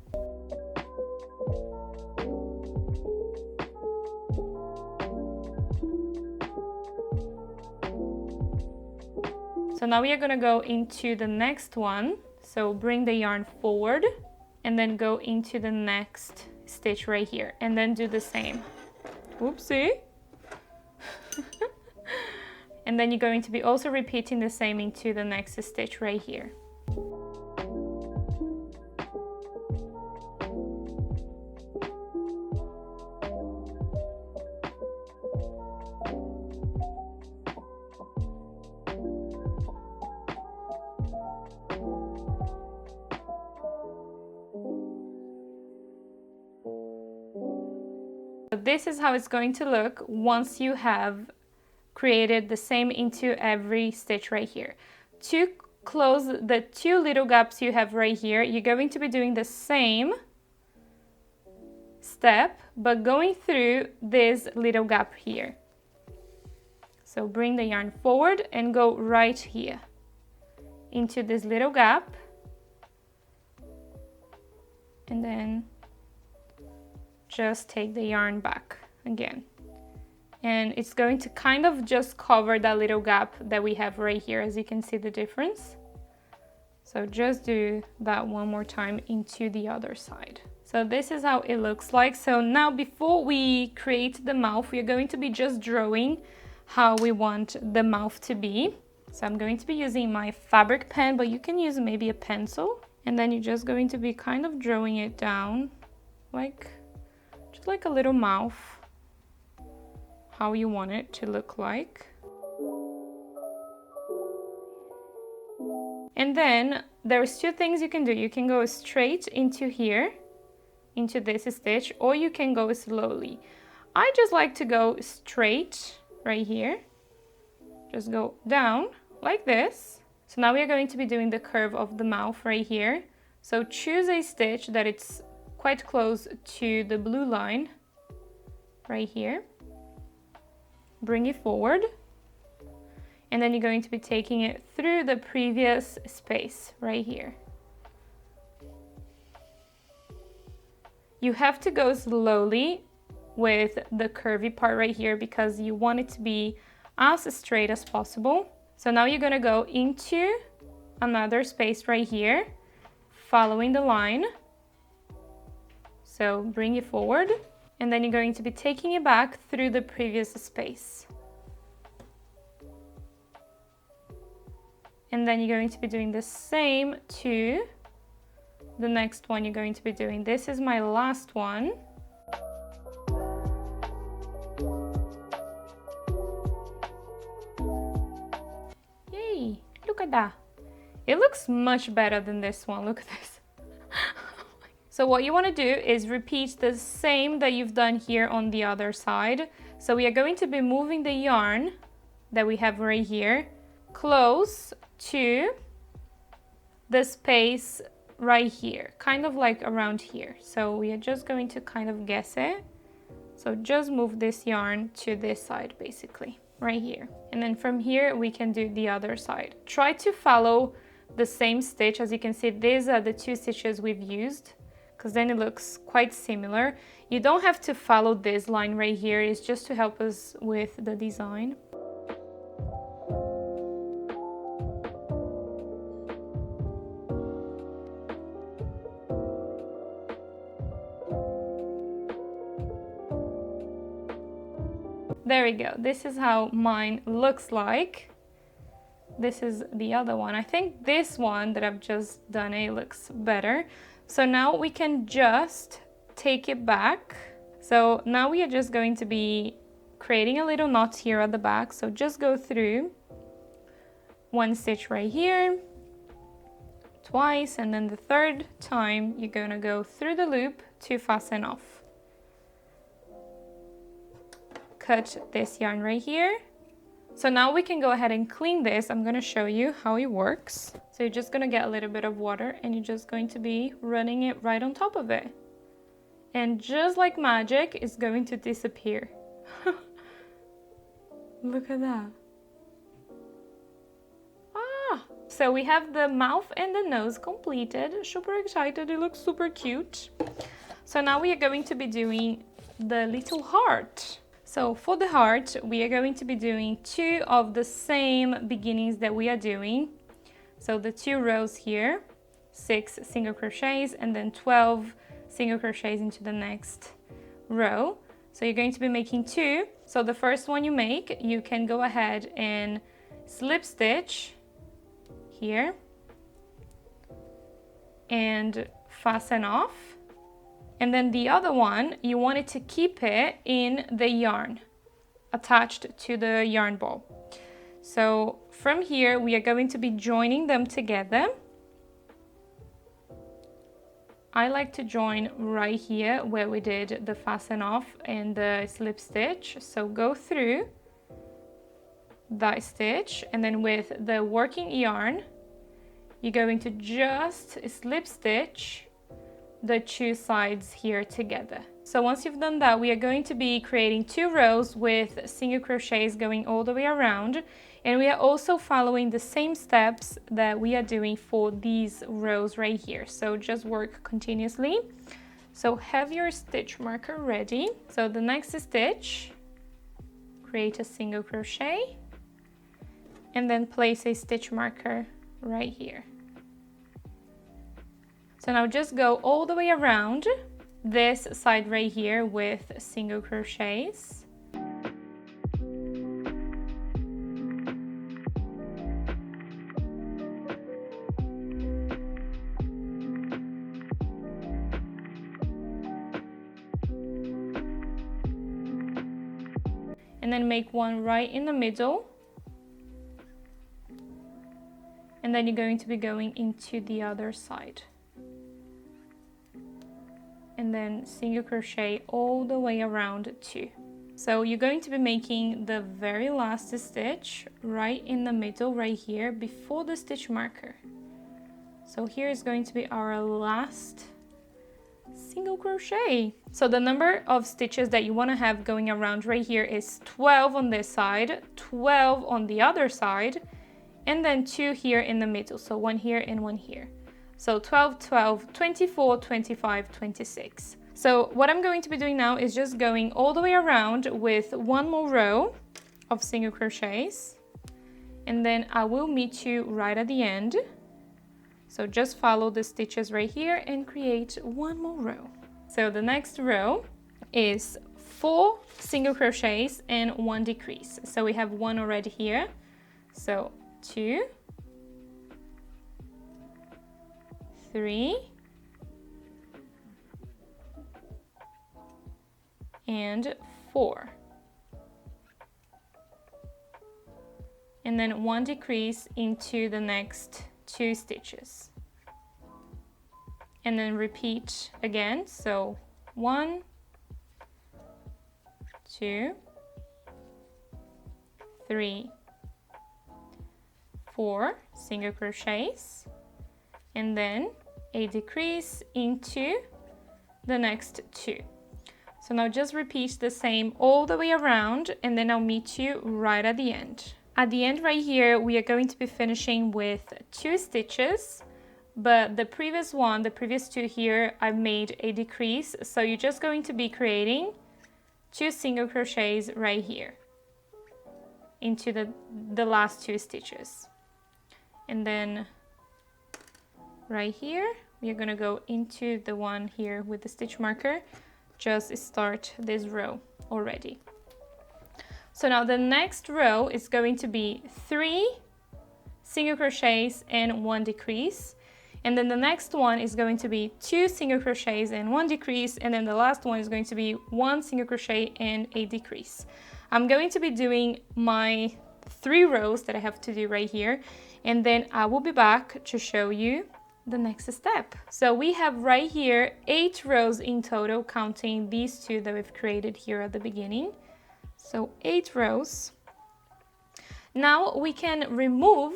So now we are going to go into the next one. So bring the yarn forward and then go into the next stitch right here, and then do the same. Oopsie. And then you're going to be also repeating the same into the next stitch right here. This is how it's going to look once you have created the same into every stitch right here. To close the 2 little gaps you have right here, you're going to be doing the same step, but going through this little gap here. So bring the yarn forward and go right here into this little gap, and then just take the yarn back again, and it's going to kind of just cover that little gap that we have right here, as you can see the difference. So just do that one more time into the other side. So this is how it looks like. So now before we create the mouth, we are going to be just drawing how we want the mouth to be. So I'm going to be using my fabric pen, but you can use maybe a pencil, and then you're just going to be kind of drawing it down like a little mouth, how you want it to look like. And then there's 2 things you can do. You can go straight into here, into this stitch, or you can go slowly. I just like to go straight right here. Just go down like this. So now we are going to be doing the curve of the mouth right here. So choose a stitch that it's quite close to the blue line right here. Bring it forward, and then you're going to be taking it through the previous space right here. You have to go slowly with the curvy part right here because you want it to be as straight as possible. So now you're going to go into another space right here, following the line. So bring it forward, and then you're going to be taking it back through the previous space. And then you're going to be doing the same to the next one you're going to be doing. This is my last one. Yay, look at that. It looks much better than this one. Look at this. So what you want to do is repeat the same that you've done here on the other side. So we are going to be moving the yarn that we have right here close to the space right here, kind of like around here. So we are just going to kind of guess it. So just move this yarn to this side, basically, right here. And then from here, we can do the other side. Try to follow the same stitch. As you can see, these are the 2 stitches we've used, because then it looks quite similar. You don't have to follow this line right here. It's just to help us with the design. There we go. This is how mine looks like. This is the other one. I think this one that I've just done, it looks better. So now we can just take it back. So now we are just going to be creating a little knot here at the back. So just go through one stitch right here, twice, and then the third time you're going to go through the loop to fasten off. Cut this yarn right here. So now we can go ahead and clean this. I'm going to show you how it works. So you're just going to get a little bit of water and you're just going to be running it right on top of it. And just like magic, it's going to disappear. Look at that. Ah! So we have the mouth and the nose completed. Super excited, it looks super cute. So now we are going to be doing the little heart. So for the heart, we are going to be doing 2 of the same beginnings that we are doing. So the 2 rows here, 6 single crochets, and then 12 single crochets into the next row. So you're going to be making 2. So the first one you make, you can go ahead and slip stitch here and fasten off. And then the other one, you wanted to keep it in the yarn, attached to the yarn ball. So from here, we are going to be joining them together. I like to join right here where we did the fasten off and the slip stitch. So go through that stitch, and then with the working yarn, you're going to just slip stitch the 2 sides here together. So once you've done that, we are going to be creating 2 rows with single crochets going all the way around, and we are also following the same steps that we are doing for these rows right here. So just work continuously. So have your stitch marker ready. So the next stitch, create a single crochet and then place a stitch marker right here. So now just go all the way around this side right here with single crochets. And then make one right in the middle. And then you're going to be going into the other side. And then single crochet all the way around 2. So you're going to be making the very last stitch right in the middle right here before the stitch marker. So here is going to be our last single crochet. So the number of stitches that you want to have going around right here is 12 on this side, 12 on the other side, and then 2 here in the middle. So 1 here and 1 here. So 12, 12, 24, 25, 26. So what I'm going to be doing now is just going all the way around with 1 more row of single crochets. And then I will meet you right at the end. So just follow the stitches right here and create 1 more row. So the next row is 4 single crochets and 1 decrease. So we have 1 already here. So 2, 3, and 4. And then 1 decrease into the next 2 stitches. And then repeat again. So 1, 2, 3, 4 single crochets, and then a decrease into the next 2. So now just repeat the same all the way around, and then I'll meet you right at the end. At the end right here, we are going to be finishing with 2 stitches, but the previous 2 here, I've made a decrease. So you're just going to be creating 2 single crochets right here into the last 2 stitches. And then right here, we are going to go into the one here with the stitch marker. Just start this row already. So now the next row is going to be 3 single crochets and 1 decrease. And then the next one is going to be 2 single crochets and 1 decrease, and then the last one is going to be 1 single crochet and a decrease. I'm going to be doing my 3 rows that I have to do right here, and then I will be back to show you the next step. So we have right here 8 rows in total, counting these 2 that we've created here at the beginning. So 8 rows. Now we can remove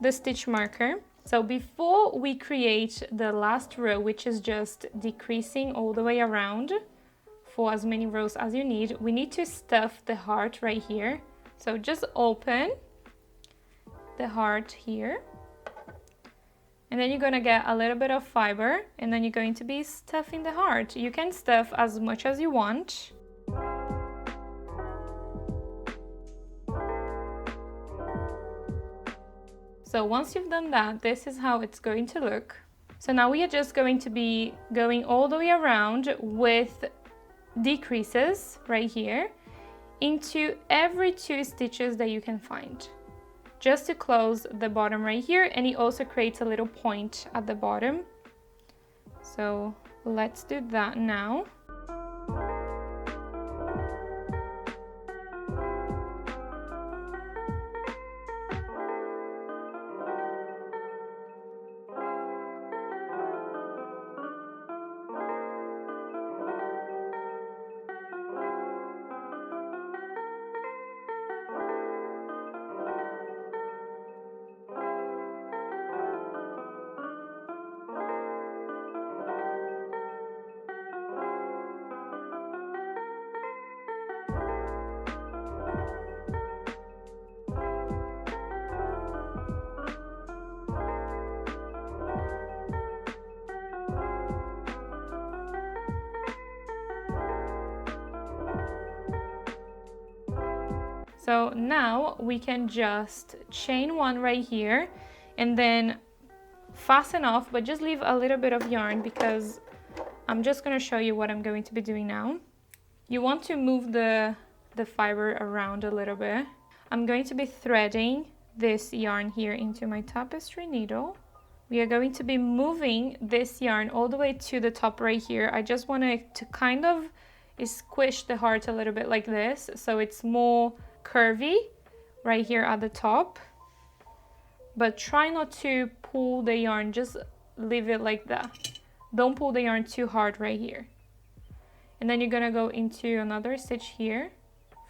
the stitch marker. So before we create the last row, which is just decreasing all the way around for as many rows as you need, we need to stuff the heart right here. So just open the heart here, and then you're gonna get a little bit of fiber, and then you're going to be stuffing the heart. You can stuff as much as you want. So once you've done that, this is how it's going to look. So now we are just going to be going all the way around with decreases right here into every 2 stitches that you can find, just to close the bottom right here, and it also creates a little point at the bottom. So let's do that now. So now we can just chain 1 right here and then fasten off, but just leave a little bit of yarn because I'm just going to show you what I'm going to be doing now. You want to move the fiber around a little bit. I'm going to be threading this yarn here into my tapestry needle. We are going to be moving this yarn all the way to the top right here. I just want it to kind of squish the heart a little bit like this, so it's more curvy right here at the top, but try not to pull the yarn, just leave it like that. Don't pull the yarn too hard right here. And then you're gonna go into another stitch here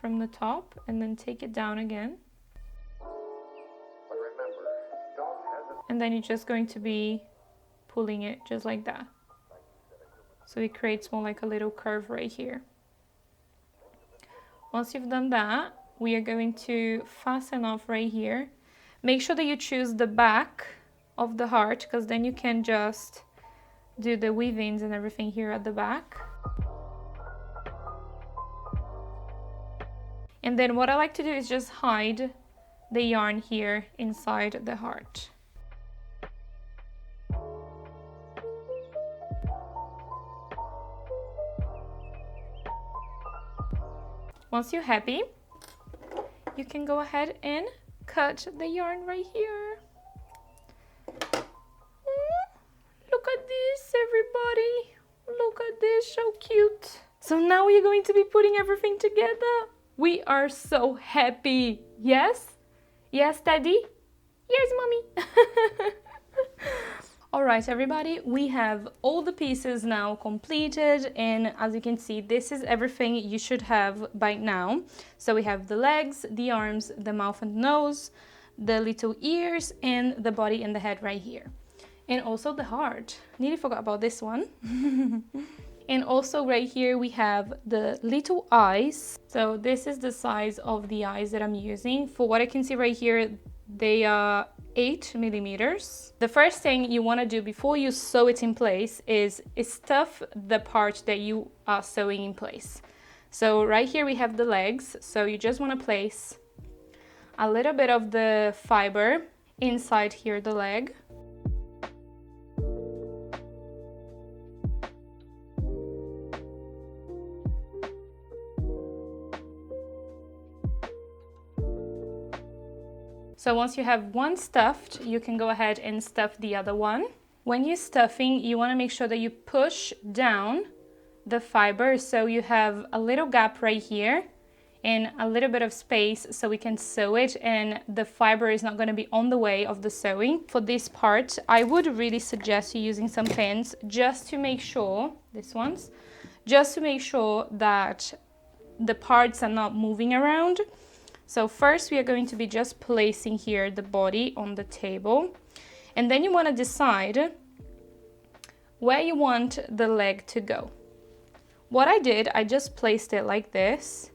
from the top and then take it down again. And then you're just going to be pulling it just like that, so it creates more like a little curve right here. Once you've done that, we are going to fasten off right here. Make sure that you choose the back of the heart, because then you can just do the weave-ins and everything here at the back. And then what I like to do is just hide the yarn here inside the heart. Once you're happy, you can go ahead and cut the yarn right here. Look at this, everybody. Look at this, so cute. So now we're going to be putting everything together. We are so happy. Yes? Yes, Daddy? Yes, Mommy. All right, everybody, we have all the pieces now completed, and as you can see, this is everything you should have by now. So we have the legs, the arms, the mouth and nose, the little ears, and the body and the head right here. And also the heart. Nearly forgot about this one. And also right here we have the little eyes. So this is the size of the eyes that I'm using. For what I can see right here, they are 8 millimeters. The first thing you want to do before you sew it in place is stuff the part that you are sewing in place. So right here we have the legs, so you just want to place a little bit of the fiber inside here the leg. So once you have one stuffed, you can go ahead and stuff the other one. When you're stuffing, you want to make sure that you push down the fiber so you have a little gap right here and a little bit of space so we can sew it, and the fiber is not going to be on the way of the sewing. For this part, I would really suggest you using some pins just to make sure, these ones, just to make sure that the parts are not moving around. So first we are going to be just placing here the body on the table, and then you want to decide where you want the leg to go. What I did, I just placed it like this,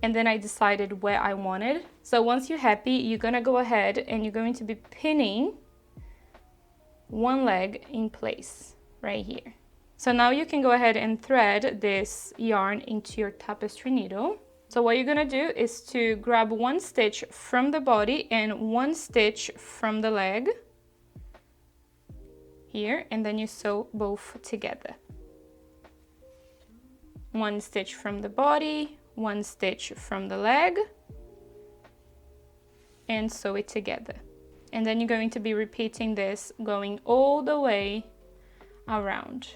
and then I decided where I wanted. So once you're happy, you're gonna go ahead and you're going to be pinning one leg in place right here. So now you can go ahead and thread this yarn into your tapestry needle. So what you're gonna do is to grab one stitch from the body and one stitch from the leg here, and then you sew both together. One stitch from the body, one stitch from the leg, and sew it together. And then you're going to be repeating this, going all the way around.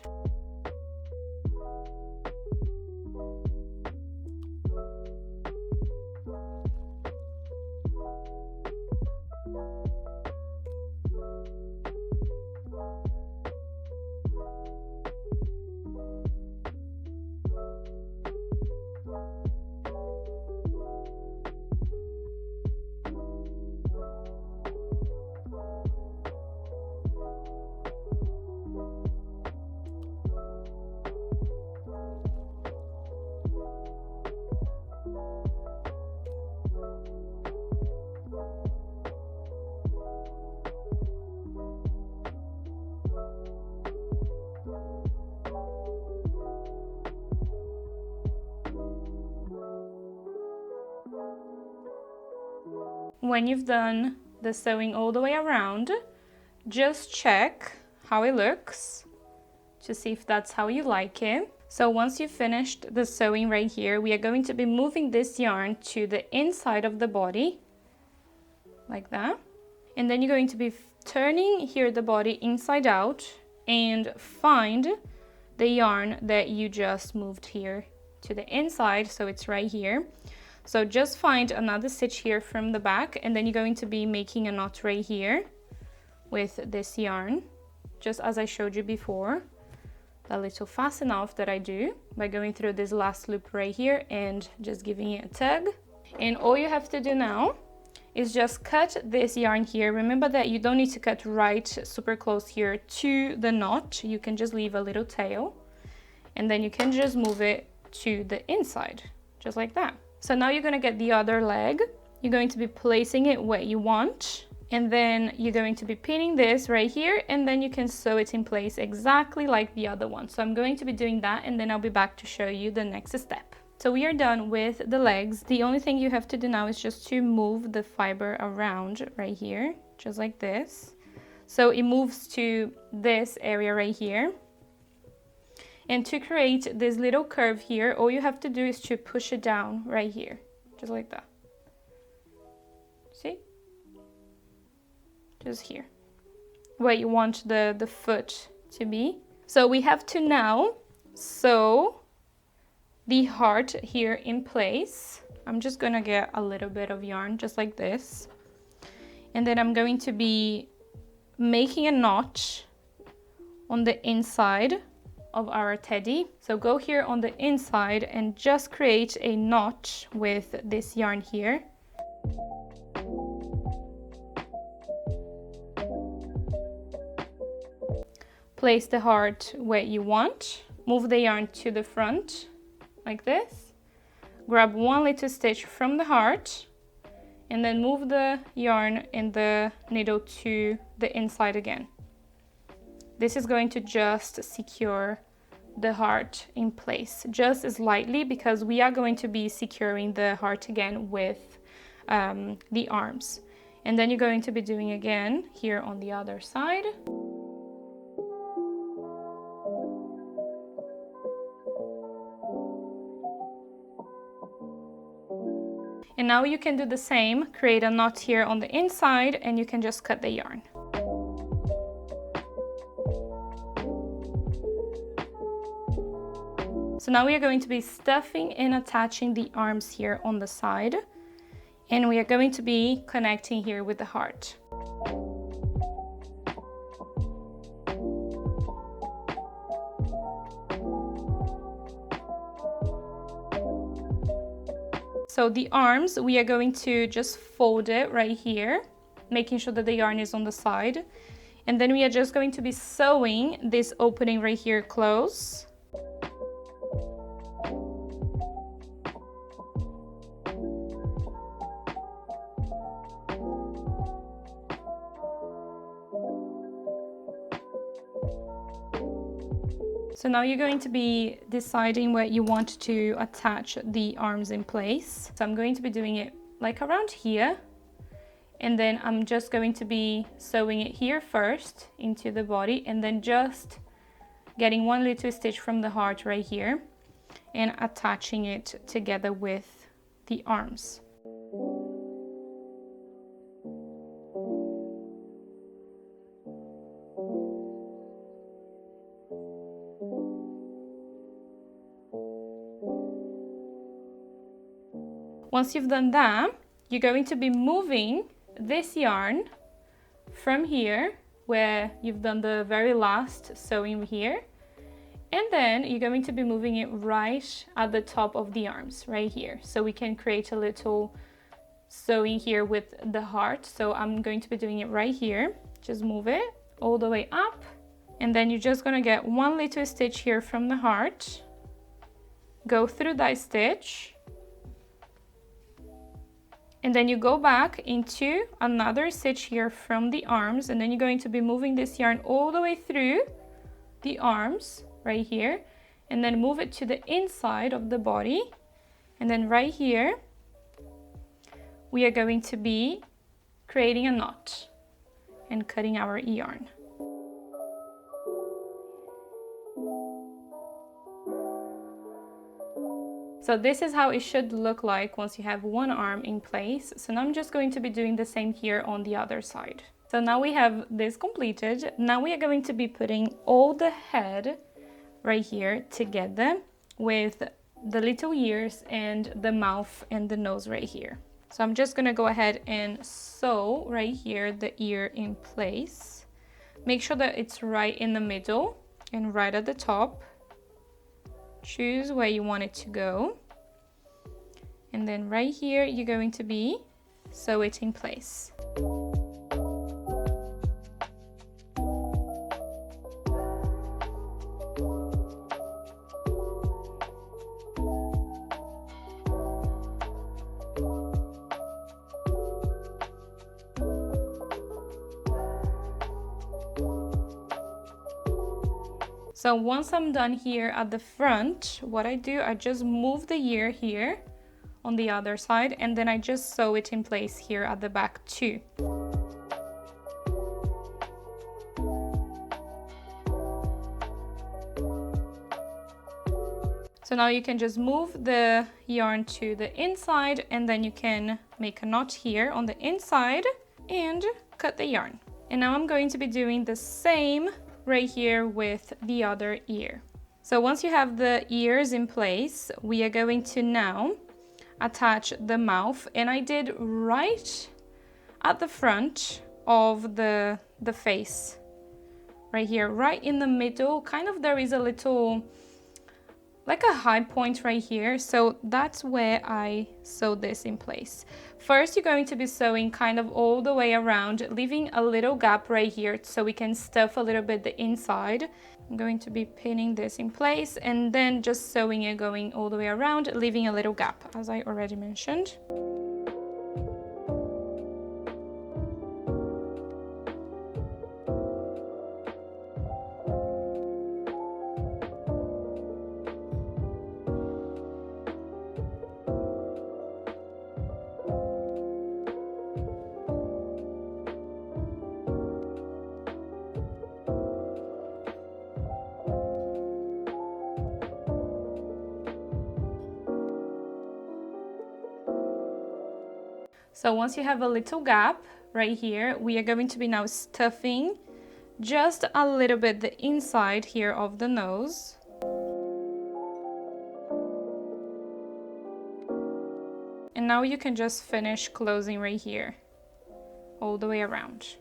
When you've done the sewing all the way around, just check how it looks to see if that's how you like it. So once you've finished the sewing right here, we are going to be moving this yarn to the inside of the body, like that. And then you're going to be turning here the body inside out and find the yarn that you just moved here to the inside, so it's right here. So just find another stitch here from the back, and then you're going to be making a knot right here with this yarn, just as I showed you before, the little fasten off that I do by going through this last loop right here and just giving it a tug. And all you have to do now is just cut this yarn here. Remember that you don't need to cut right super close here to the knot. You can just leave a little tail, and then you can just move it to the inside, just like that. So now you're gonna get the other leg. You're going to be placing it where you want, and then you're going to be pinning this right here, and then you can sew it in place exactly like the other one. So I'm going to be doing that, and then I'll be back to show you the next step. So we are done with the legs. The only thing you have to do now is just to move the fiber around right here, just like this. So it moves to this area right here. And to create this little curve here, all you have to do is to push it down right here, just like that. See? Just here, where you want the foot to be. So we have to now sew the heart here in place. I'm just gonna get a little bit of yarn, just like this. And then I'm going to be making a knot on the inside of our teddy. So go here on the inside and just create a knot with this yarn here. Place the heart where you want. Move the yarn to the front like this. Grab one little stitch from the heart, and then move the yarn and the needle to the inside again. This is going to just secure the heart in place just slightly, because we are going to be securing the heart again with the arms. And then you're going to be doing again here on the other side. And now you can do the same, create a knot here on the inside, and you can just cut the yarn. So now we are going to be stuffing and attaching the arms here on the side, and we are going to be connecting here with the heart. So the arms, we are going to just fold it right here, making sure that the yarn is on the side. And then we are just going to be sewing this opening right here close. So now you're going to be deciding where you want to attach the arms in place. So I'm going to be doing it like around here. And then I'm just going to be sewing it here first into the body, and then just getting one little stitch from the heart right here and attaching it together with the arms. Once you've done that, you're going to be moving this yarn from here where you've done the very last sewing here, and then you're going to be moving it right at the top of the arms right here, so we can create a little sewing here with the heart. So I'm going to be doing it right here. Just move it all the way up, and then you're just going to get one little stitch here from the heart, go through that stitch, and then you go back into another stitch here from the arms, and then you're going to be moving this yarn all the way through the arms right here, and then move it to the inside of the body. And then right here, we are going to be creating a knot and cutting our yarn. So this is how it should look like once you have one arm in place. So now I'm just going to be doing the same here on the other side. So now we have this completed. Now we are going to be putting all the head right here together with the little ears and the mouth and the nose right here. So I'm just gonna go ahead and sew right here the ear in place. Make sure that it's right in the middle and right at the top. Choose where you want it to go, and then right here you're going to be sew it in place. So once I'm done here at the front, what I do, I just move the ear here on the other side, and then I just sew it in place here at the back too. So now you can just move the yarn to the inside, and then you can make a knot here on the inside and cut the yarn. And now I'm going to be doing the same right here with the other ear. So once you have the ears in place, we are going to now attach the mouth, and I did right at the front of the face right here, right in the middle. Kind of there is a little like a high point right here, so that's where I sew this in place. First, you're going to be sewing kind of all the way around, leaving a little gap right here so we can stuff a little bit the inside. I'm going to be pinning this in place and then just sewing it going all the way around, leaving a little gap, as I already mentioned. So once you have a little gap right here, we are going to be now stuffing just a little bit the inside here of the nose. And now you can just finish closing right here, all the way around.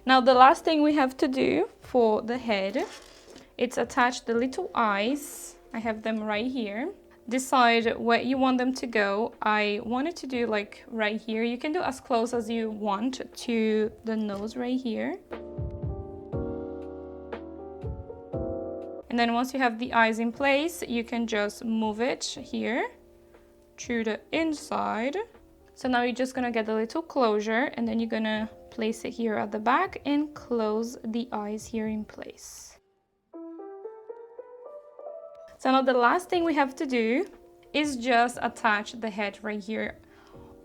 Now the last thing we have to do for the head, it's attach the little eyes. I have them right here. Decide where you want them to go. I wanted to do like right here. You can do as close as you want to the nose right here. And then once you have the eyes in place, you can just move it here to the inside. So now you're just gonna get a little closure, and then you're gonna place it here at the back and close the eyes here in place. So now the last thing we have to do is just attach the head right here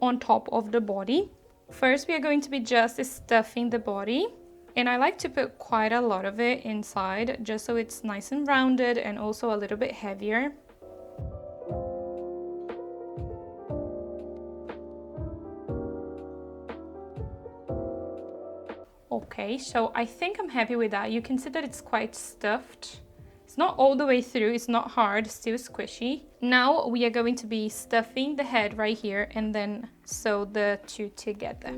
on top of the body. First, we are going to be just stuffing the body. And I like to put quite a lot of it inside, just so it's nice and rounded and also a little bit heavier. Okay, so I think I'm happy with that. You can see that it's quite stuffed. It's not all the way through, it's not hard, still squishy. Now we are going to be stuffing the head right here and then sew the two together.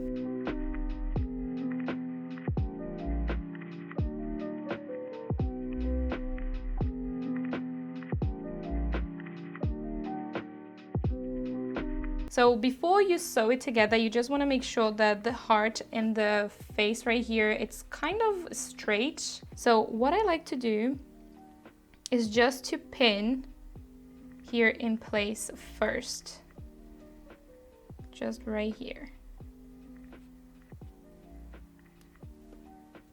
So before you sew it together, you just want to make sure that the heart and the face right here, it's kind of straight. So what I like to do is just to pin here in place first. Just right here.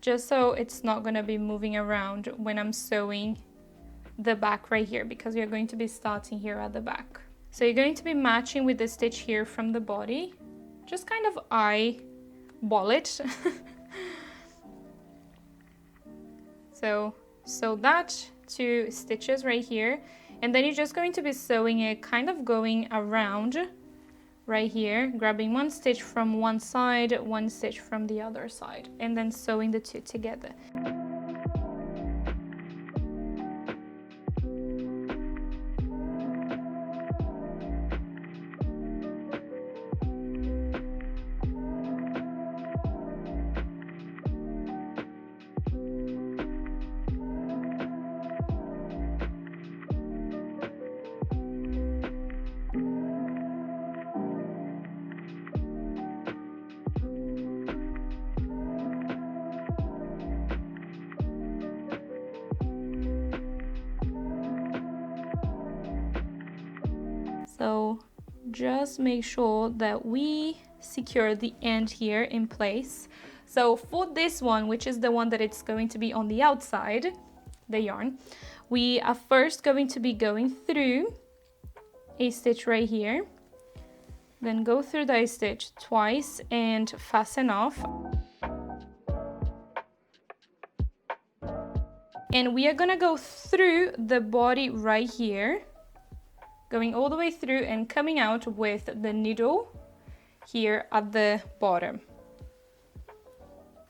Just so it's not going to be moving around when I'm sewing the back right here, because we're going to be starting here at the back. So you're going to be matching with the stitch here from the body. Just kind of eyeball it. So sew that 2 stitches right here. And then you're just going to be sewing it, kind of going around right here, grabbing 1 stitch from one side, 1 stitch from the other side, and then sewing the 2 together. So just make sure that we secure the end here in place. So for this one, which is the one that it's going to be on the outside, the yarn, we are first going to be going through a stitch right here, then go through the stitch twice and fasten off. And we are gonna go through the body right here, going all the way through and coming out with the needle here at the bottom.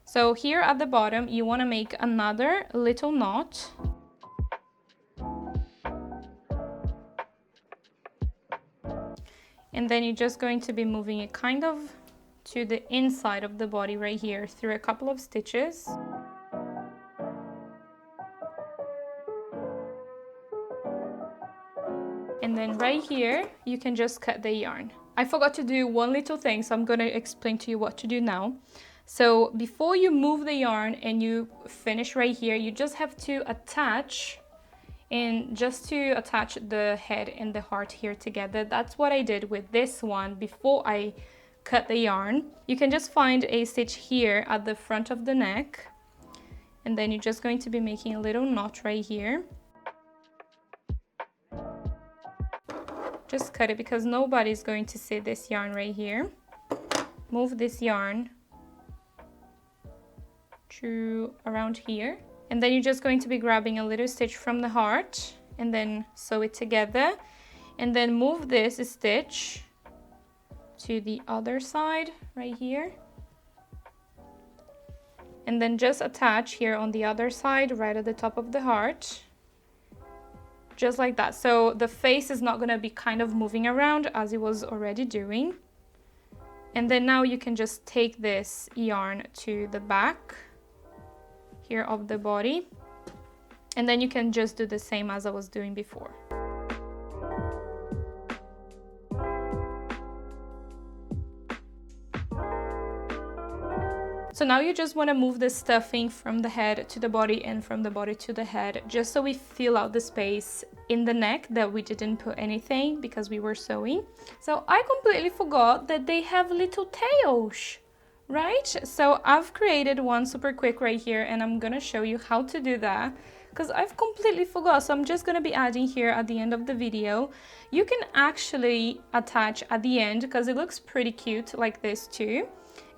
So here at the bottom, you want to make another little knot. And then you're just going to be moving it kind of to the inside of the body right here through a couple of stitches. And then right here, you can just cut the yarn. I forgot to do one little thing, so I'm going to explain to you what to do now. So before you move the yarn and you finish right here, you just have to attach, and just to attach the head and the heart here together. That's what I did with this one before I cut the yarn. You can just find a stitch here at the front of the neck, and then you're just going to be making a little knot right here. Just cut it because nobody's going to see this yarn right here. Move this yarn to around here, and then you're just going to be grabbing a little stitch from the heart and then sew it together, and then move this stitch to the other side right here, and then just attach here on the other side, right at the top of the heart, just like that. So the face is not going to be kind of moving around as it was already doing. And then now you can just take this yarn to the back here of the body, and then you can just do the same as I was doing before. So now you just want to move the stuffing from the head to the body and from the body to the head, just so we fill out the space in the neck that we didn't put anything because we were sewing. So I completely forgot that they have little tails, right? So I've created one super quick right here, and I'm gonna show you how to do that because I've completely forgot. So I'm just gonna be adding here at the end of the video. You can actually attach at the end because it looks pretty cute like this too.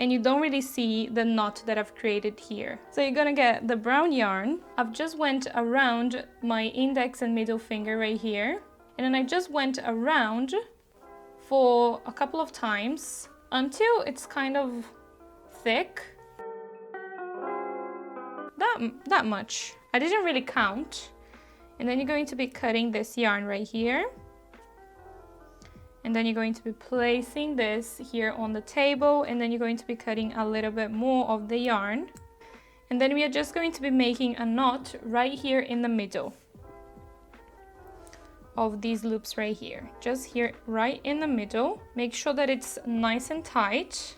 And you don't really see the knot that I've created here. So you're gonna get the brown yarn. I've just went around my index and middle finger right here. And then I just went around for a couple of times until it's kind of thick. That much. I didn't really count. And then you're going to be cutting this yarn right here. And then you're going to be placing this here on the table, and then you're going to be cutting a little bit more of the yarn. And then we are just going to be making a knot right here in the middle of these loops right here. Just here, right in the middle. Make sure that it's nice and tight.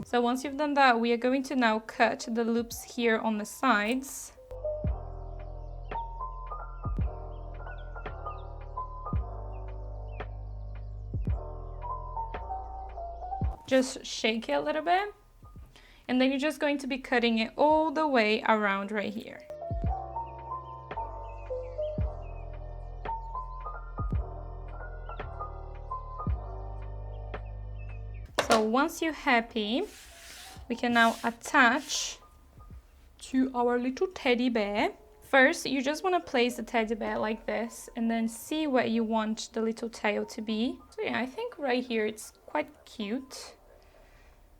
So once you've done that, we are going to now cut the loops here on the sides. Just shake it a little bit, and then you're just going to be cutting it all the way around right here. So once you're happy, we can now attach to our little teddy bear. First, you just want to place the teddy bear like this, and then see where you want the little tail to be. So yeah, I think right here it's quite cute.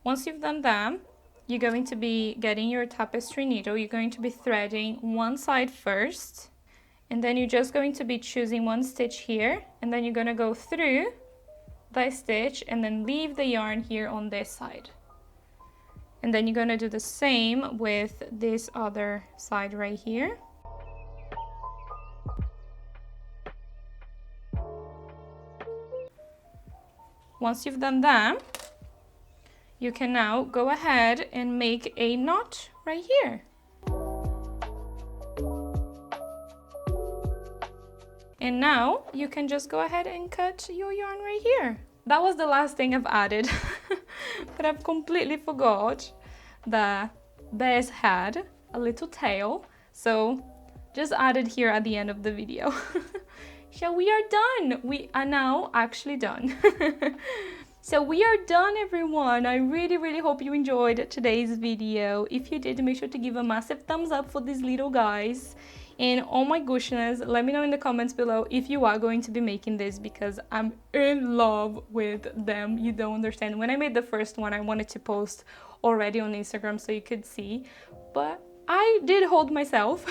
Once you've done that, you're going to be getting your tapestry needle. You're going to be threading one side first, and then you're just going to be choosing one stitch here, and then you're going to go through that stitch and then leave the yarn here on this side. And then you're going to do the same with this other side right here. Once you've done that, you can now go ahead and make a knot right here. And now you can just go ahead and cut your yarn right here. That was the last thing I've added, but I've completely forgot the bear's head, a little tail. So just added here at the end of the video. So we are done. We are now actually done. So we are done, everyone. I really hope you enjoyed today's video. If you did, make sure to give a massive thumbs up for these little guys. And oh my goodness, let me know in the comments below if you are going to be making this, because I'm in love with them. You don't understand. When I made the first one, I wanted to post already on Instagram so you could see, but I did hold myself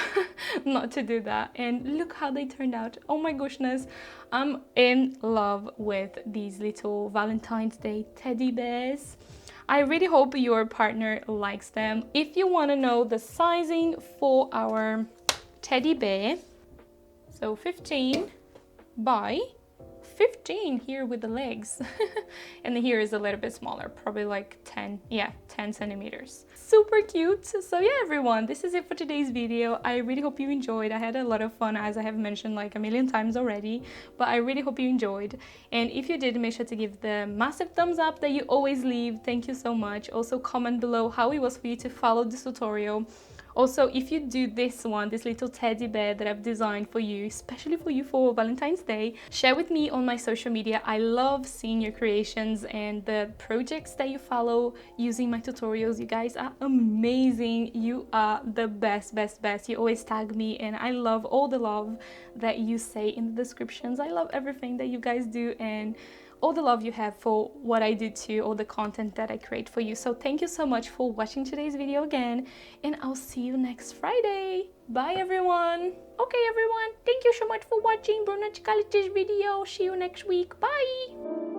not to do that, and look how they turned out. Oh my goodness, I'm in love with these little Valentine's Day teddy bears. I really hope your partner likes them. If you want to know the sizing for our teddy bear, so 15 by 15 here with the legs. And here is a little bit smaller, probably like 10 centimeters. Super cute. So yeah, everyone, this is it for today's video. I really hope you enjoyed. I had a lot of fun, as I have mentioned like a million times already, but I really hope you enjoyed. And if you did, make sure to give the massive thumbs up that you always leave. Thank you so much. Also comment below how it was for you to follow this tutorial. Also, if you do this one, this little teddy bear that I've designed for you, especially for you for Valentine's Day, share with me on my social media. I love seeing your creations and the projects that you follow using my tutorials. You guys are amazing. You are the best. You always tag me, and I love all the love that you say in the descriptions. I love everything that you guys do, and all the love you have for what I do too, all the content that I create for you. So thank you so much for watching today's video again, and I'll see you next Friday. Bye everyone. Okay everyone, thank you so much for watching Bruna Chikalich's video. See you next week. Bye.